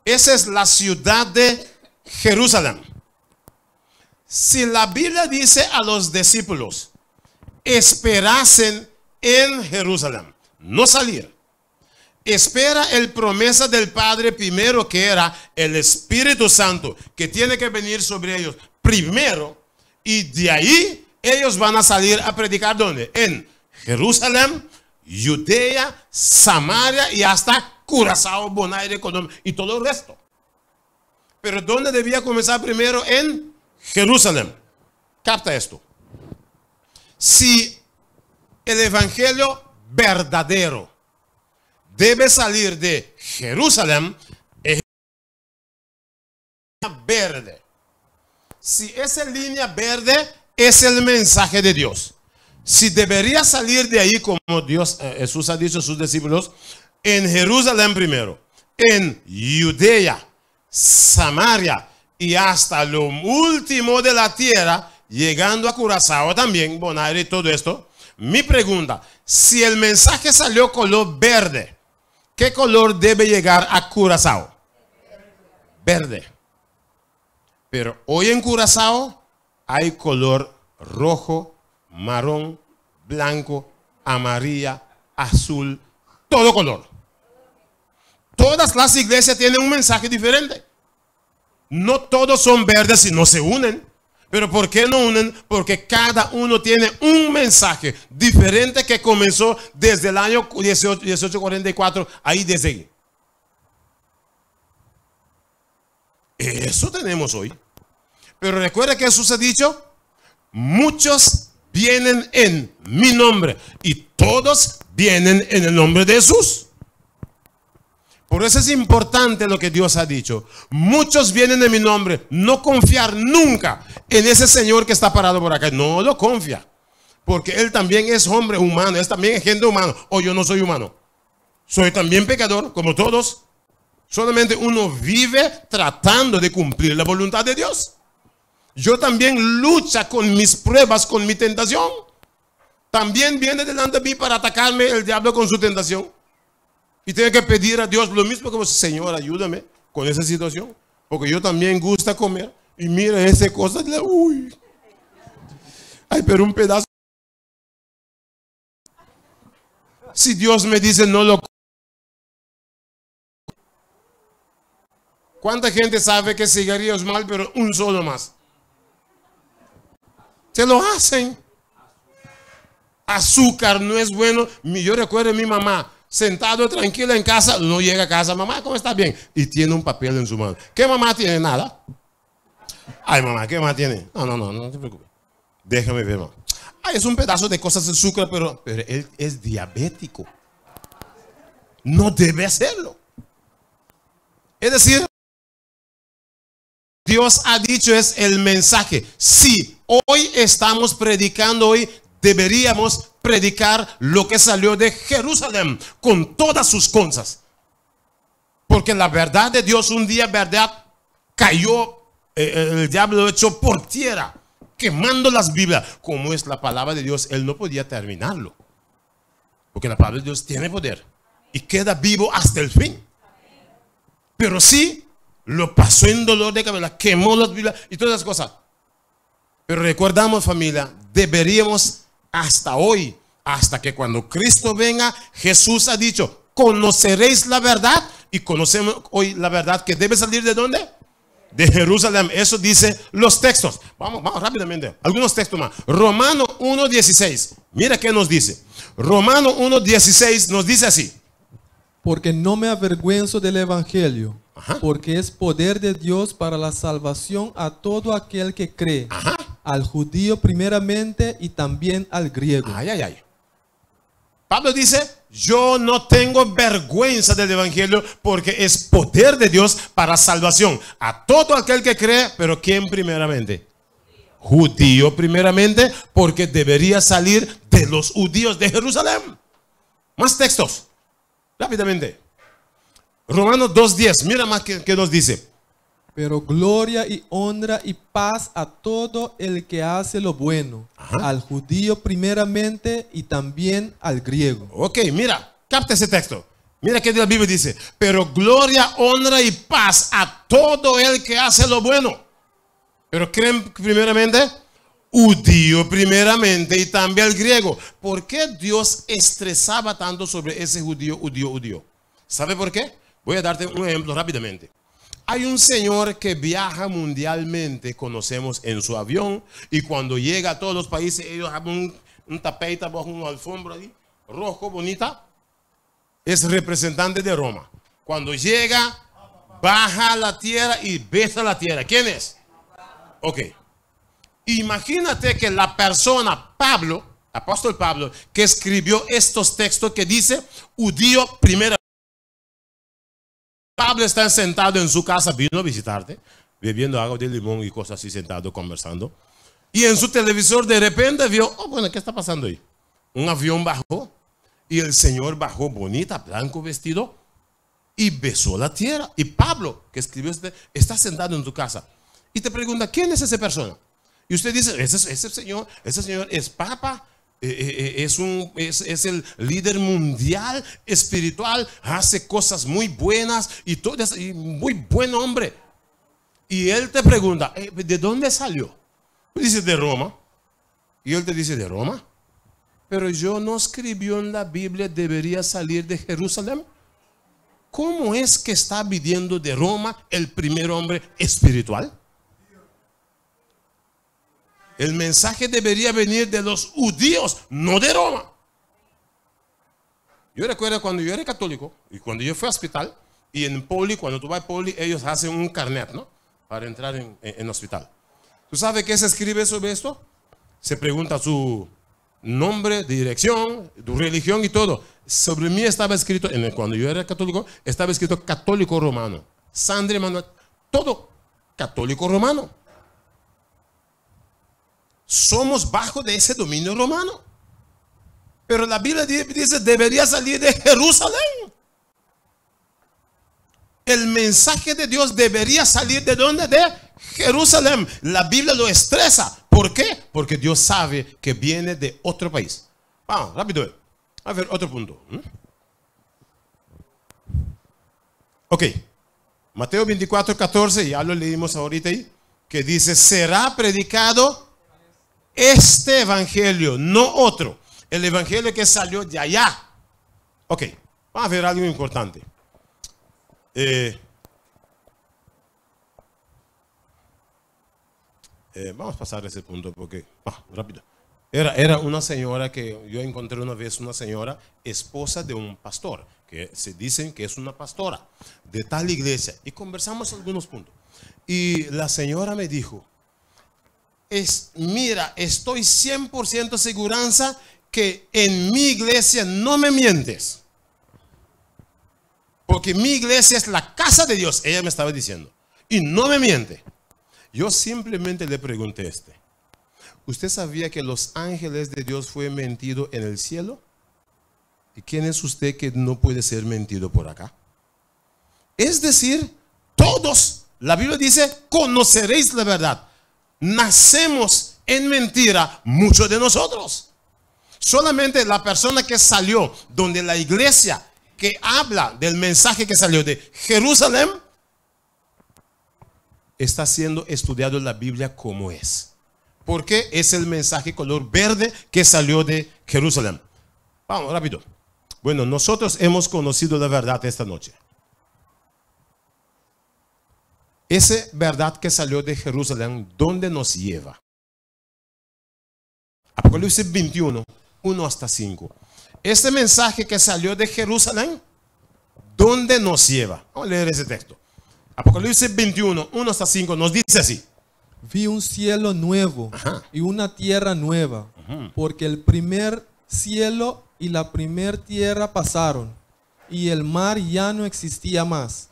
Esa es la ciudad de Jerusalén. Si la Biblia dice a los discípulos, esperasen en Jerusalén, no salir, espera el promesa del Padre primero, que era el Espíritu Santo, que tiene que venir sobre ellos primero, y de ahí ellos van a salir a predicar ¿dónde? En Jerusalén, Judea, Samaria y hasta Curazao, Bonaire y todo el resto. Pero ¿dónde debía comenzar primero? En Jerusalén. Capta esto. Si el evangelio verdadero debe salir de Jerusalén, es línea verde. Si esa línea verde es el mensaje de Dios. Si debería salir de ahí, como Jesús ha dicho a sus discípulos, en Jerusalén primero, en Judea, Samaria y hasta lo último de la tierra, llegando a Curazao también, Bonaire y todo esto. Mi pregunta, si el mensaje salió color verde, ¿qué color debe llegar a Curazao? Verde. Pero hoy en Curazao hay color rojo, marrón, blanco, amarilla, azul, todo color. Todas las iglesias tienen un mensaje diferente. No todos son verdes si no se unen. Pero ¿por qué no unen? Porque cada uno tiene un mensaje diferente que comenzó desde el año 1844, ahí desde ahí. Eso tenemos hoy. Pero recuerda que Jesús ha dicho, muchos vienen en mi nombre y todos vienen en el nombre de Jesús. Por eso es importante lo que Dios ha dicho. Muchos vienen en mi nombre. No confiar nunca en ese Señor que está parado por acá. No lo confía. Porque Él también es hombre humano. Él también es gente humano. O yo no soy humano. Soy también pecador, como todos. Solamente uno vive tratando de cumplir la voluntad de Dios. Yo también lucho con mis pruebas, con mi tentación. También viene delante de mí para atacarme el diablo con su tentación. Y tengo que pedir a Dios lo mismo como Señor, ayúdame con esa situación. Porque yo también gusta comer. Y mira esa cosa. Uy. Ay, pero un pedazo. Si Dios me dice no lo. ¿Cuánta gente sabe que cigarrillo es mal, pero un solo más? Se lo hacen. Azúcar no es bueno. Yo recuerdo a mi mamá. Sentado tranquila en casa, no llega a casa, mamá, ¿cómo está? Bien. Y tiene un papel en su mano. ¿Qué mamá tiene? Nada. Ay, mamá, ¿qué mamá tiene? No te preocupes. Déjame ver, mamá. Ay, es un pedazo de cosas de azúcar, pero él es diabético. No debe hacerlo. Es decir, Dios ha dicho es el mensaje. Si hoy estamos predicando, hoy deberíamos predicar lo que salió de Jerusalén con todas sus cosas. Porque la verdad de Dios un día, verdad, cayó, el diablo echó por tierra, quemando las Biblias. Como es la palabra de Dios, él no podía terminarlo. Porque la palabra de Dios tiene poder y queda vivo hasta el fin. Pero sí, lo pasó en dolor de cabeza, quemó las Biblias y todas esas cosas. Pero recordamos, familia, deberíamos hasta hoy, hasta que cuando Cristo venga, Jesús ha dicho, conoceréis la verdad, y conocemos hoy la verdad que debe salir ¿de dónde? De Jerusalén. Eso dice los textos. Vamos rápidamente, algunos textos más. Romano 1:16, mira qué nos dice. Romano 1:16 nos dice así. Porque no me avergüenzo del evangelio. Ajá. Porque es poder de Dios para la salvación a todo aquel que cree. Ajá. Al judío primeramente y también al griego. Ay. Pablo dice, yo no tengo vergüenza del evangelio porque es poder de Dios para salvación a todo aquel que cree, pero ¿quién primeramente? Judío primeramente, porque debería salir de los judíos de Jerusalén. Más textos, rápidamente. Romanos 2:10, mira más que nos dice. Pero gloria y honra y paz a todo el que hace lo bueno. Ajá. Al judío primeramente y también al griego. Ok, mira, capta ese texto. Mira que la Biblia dice, pero gloria, honra y paz a todo el que hace lo bueno. Pero ¿creen primeramente? Judío primeramente y también al griego. ¿Por qué Dios estresaba tanto sobre ese judío? ¿Sabe por qué? Voy a darte un ejemplo rápidamente. Hay un señor que viaja mundialmente, conocemos, en su avión, y cuando llega a todos los países, ellos hacen un tapete bajo una alfombra ahí, rojo, bonita. Es representante de Roma. Cuando llega, baja a la tierra y besa la tierra. ¿Quién es? Ok. Imagínate que la persona, Pablo, apóstol Pablo, que escribió estos textos que dice, judío primero. Pablo está sentado en su casa, vino a visitarte, bebiendo agua de limón y cosas así, sentado, conversando. Y en su televisor de repente vio, oh, bueno, ¿qué está pasando ahí? Un avión bajó y el Señor bajó bonita, blanco vestido y besó la tierra. Y Pablo, que escribió este, está sentado en tu casa y te pregunta, ¿quién es esa persona? Y usted dice, ese señor es papa. Es el líder mundial espiritual, hace cosas muy buenas y todo, y muy buen hombre. Y él te pregunta, ¿de dónde salió? Dice, de Roma. Y él te dice, ¿de Roma? Pero yo no escribió en la Biblia, debería salir de Jerusalén. ¿Cómo es que está viniendo de Roma el primer hombre espiritual? El mensaje debería venir de los judíos, no de Roma. Yo recuerdo cuando yo era católico y cuando yo fui al hospital, y en Poli, cuando tú vas a Poli, ellos hacen un carnet, ¿no? Para entrar en el hospital. ¿Tú sabes qué se escribe sobre esto? Se pregunta su nombre, dirección, tu religión y todo. Sobre mí estaba escrito, cuando yo era católico, estaba escrito católico romano. Sandre Manuel, todo católico romano. Somos bajo de ese dominio romano. Pero la Biblia dice, debería salir de Jerusalén. El mensaje de Dios debería salir ¿de dónde? De Jerusalén. La Biblia lo estresa. ¿Por qué? Porque Dios sabe que viene de otro país. Vamos, rápido. A ver, otro punto. Ok. Mateo 24, 14, ya lo leímos ahorita ahí, que dice, será predicado este evangelio, no otro. El evangelio que salió de allá. Ok, vamos a ver algo importante. Vamos a pasar ese punto porque, rápido. Era una señora que yo encontré una vez, una señora, esposa de un pastor, que se dicen que es una pastora de tal iglesia. Y conversamos algunos puntos. Y la señora me dijo, mira, estoy 100% seguranza que en mi iglesia no me mientes. Porque mi iglesia es la casa de Dios, ella me estaba diciendo. Y no me miente. Yo simplemente le pregunté ¿usted sabía que los ángeles de Dios fue mentido en el cielo? ¿Y quién es usted que no puede ser mentido por acá? Es decir, todos, la Biblia dice, conoceréis la verdad. Nacemos en mentira muchos de nosotros. Solamente la persona que salió donde la iglesia que habla del mensaje que salió de Jerusalén está siendo estudiado en la Biblia como es. Porque es el mensaje color verde que salió de Jerusalén. Vamos, rápido. Bueno, nosotros hemos conocido la verdad esta noche. Esa verdad que salió de Jerusalén, ¿dónde nos lleva? Apocalipsis 21, 1 hasta 5. Este mensaje que salió de Jerusalén, ¿dónde nos lleva? Vamos a leer ese texto. Apocalipsis 21, 1 hasta 5 nos dice así. Vi un cielo nuevo y una tierra nueva, porque el primer cielo y la primer tierra pasaron, y el mar ya no existía más.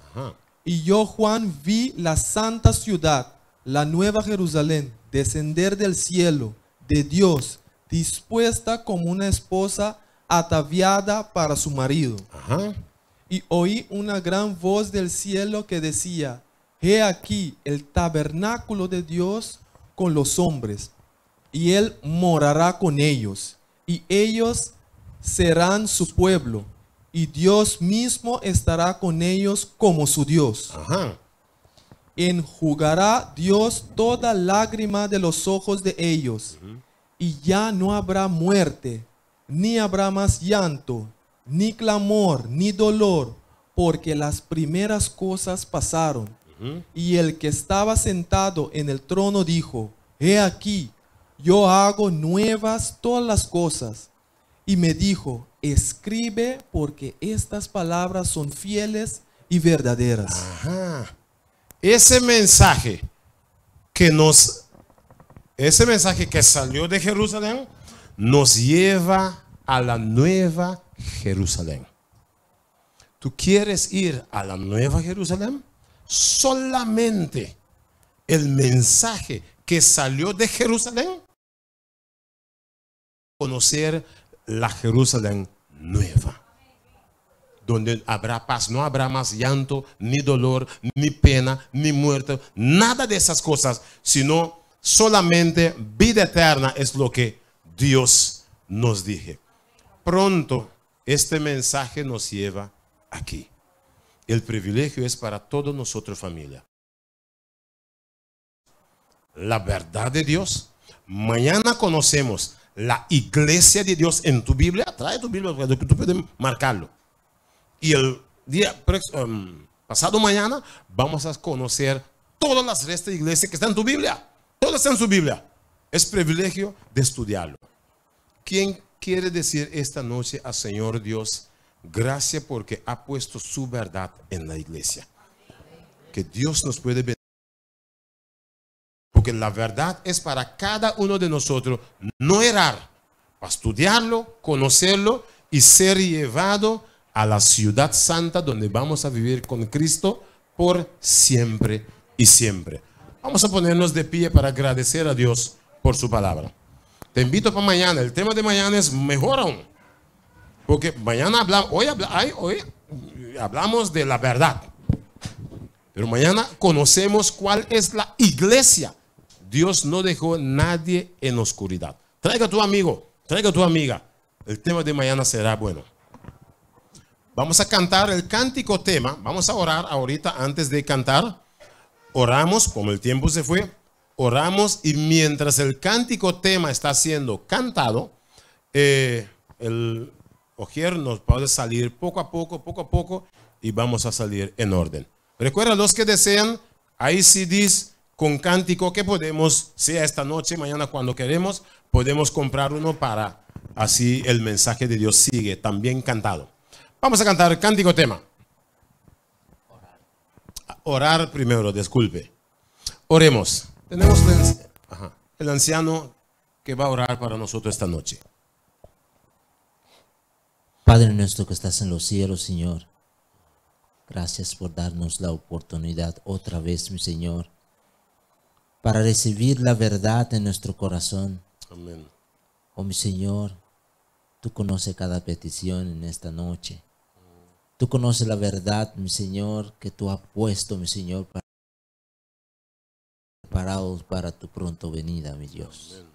Y yo, Juan, vi la santa ciudad, la nueva Jerusalén, descender del cielo, de Dios, dispuesta como una esposa ataviada para su marido. Y oí una gran voz del cielo que decía, he aquí el tabernáculo de Dios con los hombres, y Él morará con ellos, y ellos serán su pueblo, y Dios mismo estará con ellos como su Dios. Enjugará Dios toda lágrima de los ojos de ellos, y ya no habrá muerte, ni habrá más llanto, ni clamor, ni dolor, porque las primeras cosas pasaron. Y el que estaba sentado en el trono dijo: He aquí, yo hago nuevas todas las cosas. Y me dijo: escribe, porque estas palabras son fieles y verdaderas. Ajá. Ese mensaje que salió de Jerusalén nos lleva a la nueva Jerusalén. ¿Tú quieres ir a la nueva Jerusalén? Solamente el mensaje que salió de Jerusalén, conocer la Jerusalén nueva, donde habrá paz, no habrá más llanto, ni dolor, ni pena, ni muerte, nada de esas cosas, sino solamente vida eterna es lo que Dios nos dije. Pronto este mensaje nos lleva aquí. El privilegio es para todos nosotros, familia. La verdad de Dios. Mañana conocemos la iglesia de Dios en tu Biblia. Trae tu Biblia, porque tú puedes marcarlo. Y el día pasado mañana vamos a conocer todas las restas de iglesia que están en tu Biblia. Todas están en su Biblia. Es privilegio de estudiarlo. ¿Quién quiere decir esta noche al Señor Dios: gracias porque ha puesto su verdad en la iglesia? Que Dios nos puede bendecir. Porque la verdad es para cada uno de nosotros no errar, para estudiarlo, conocerlo y ser llevado a la ciudad santa donde vamos a vivir con Cristo por siempre y siempre. Vamos a ponernos de pie para agradecer a Dios por su palabra. Te invito para mañana. El tema de mañana es mejor aún. Porque mañana hoy hablamos de la verdad. Pero mañana conocemos cuál es la iglesia. Dios no dejó nadie en oscuridad. Traiga a tu amigo, traiga a tu amiga. El tema de mañana será bueno. Vamos a cantar el cántico tema. Vamos a orar ahorita antes de cantar. Oramos, como el tiempo se fue. Oramos y mientras el cántico tema está siendo cantado, el Ogier nos puede salir poco a poco y vamos a salir en orden. Recuerda, los que desean, hay CDs con cántico que podemos, sea esta noche, mañana cuando queremos, podemos comprar uno para así el mensaje de Dios sigue también cantado. Vamos a cantar el cántico tema. Orar primero, disculpe. Oremos. Tenemos el anciano que va a orar para nosotros esta noche. Padre nuestro que estás en los cielos, Señor, gracias por darnos la oportunidad otra vez, mi Señor, para recibir la verdad en nuestro corazón. Amén. Oh, mi Señor, tú conoces cada petición en esta noche. Tú conoces la verdad, mi Señor, que tú has puesto, mi Señor, preparados para tu pronto venida, mi Dios. Amén.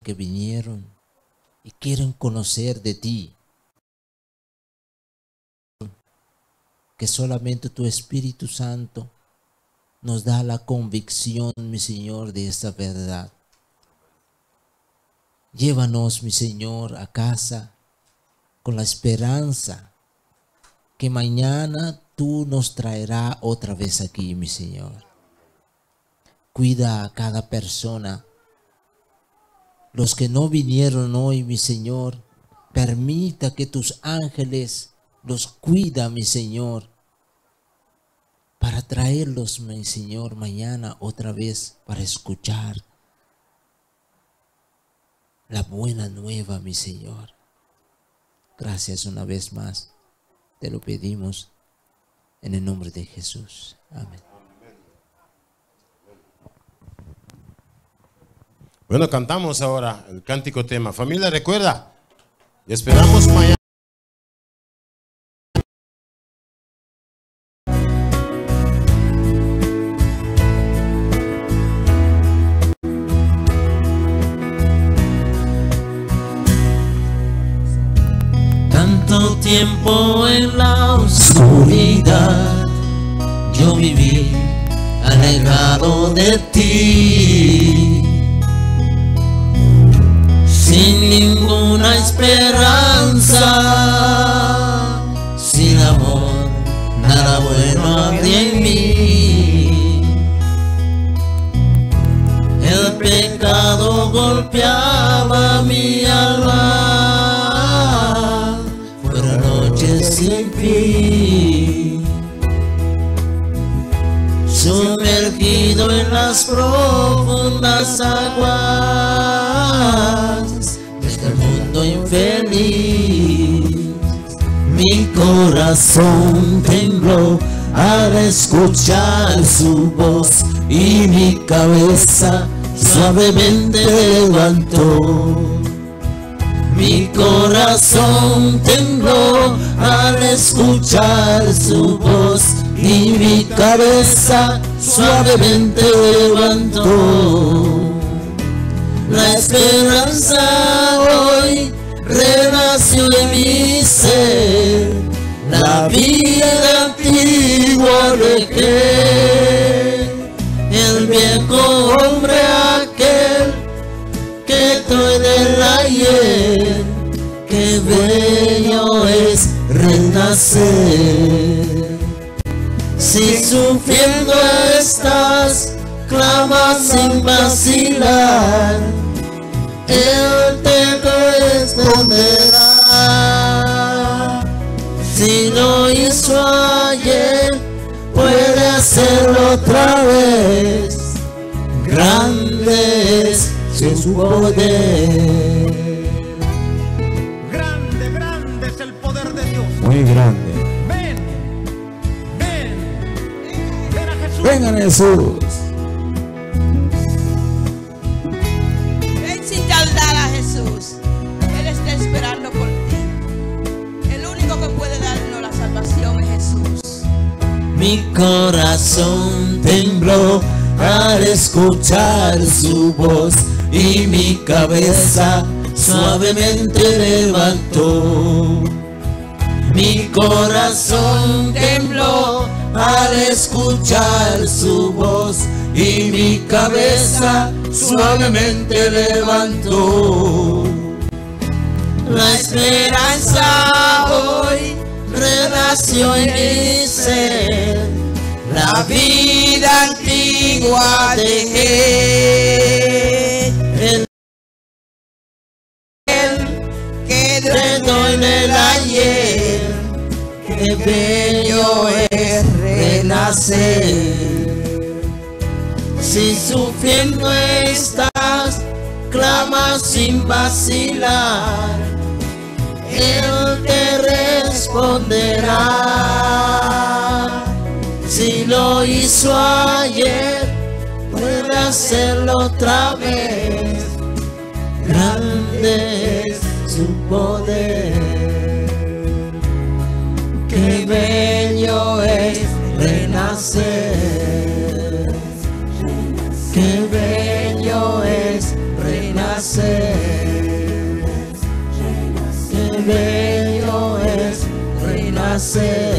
Que vinieron y quieren conocer de ti. Que solamente tu Espíritu Santo nos da la convicción, mi Señor, de esta verdad. Llévanos, mi Señor, a casa con la esperanza que mañana tú nos traerás otra vez aquí, mi Señor. Cuida a cada persona. Los que no vinieron hoy, mi Señor, permita que tus ángeles los cuida, mi Señor, para traerlos, mi Señor, mañana otra vez para escuchar la buena nueva, mi Señor. Gracias una vez más. Te lo pedimos en el nombre de Jesús. Amén. Bueno, cantamos ahora el cántico tema. Familia, recuerda, y esperamos mañana. Tanto tiempo en la oscuridad yo viví alejado de ti. sin ninguna esperanza, sin amor, nada bueno había en mí. El pecado golpeaba mi alma, fueron noches sin fin, sumergido en las profundas aguas de este mundo infeliz. Mi corazón tembló al escuchar su voz y mi cabeza suavemente levantó. Mi corazón tembló al escuchar su voz y mi cabeza suavemente levantó. La esperanza hoy renació en mi ser, la vida antigua dejé, el viejo hombre aquel que estoy del ayer, qué bello es renacer. Si sufriendo estás, clama sin vacilar, Él te responderá. Si lo hizo ayer, puede hacerlo otra vez. Grande es su poder. Grande, grande es el poder de Dios. Muy grande. Ven, ven, ven a Jesús. Vengan a Jesús. Ven sin tardar a Jesús. Él está esperando por ti. El único que puede darnos la salvación es Jesús. Mi corazón tembló al escuchar su voz y mi cabeza suavemente levantó. Mi corazón tembló al escuchar su voz y mi cabeza suavemente levantó. La esperanza hoy renació en mi ser, la vida antigua dejé, el quedó en el ayer, qué bello es renacer. Si sufriendo estás, clama sin vacilar, Él te responderá. Si lo hizo ayer, puede hacerlo otra vez. Grande es su poder. Qué bello es renacer. Qué bello es renacer. Qué bello es renacer.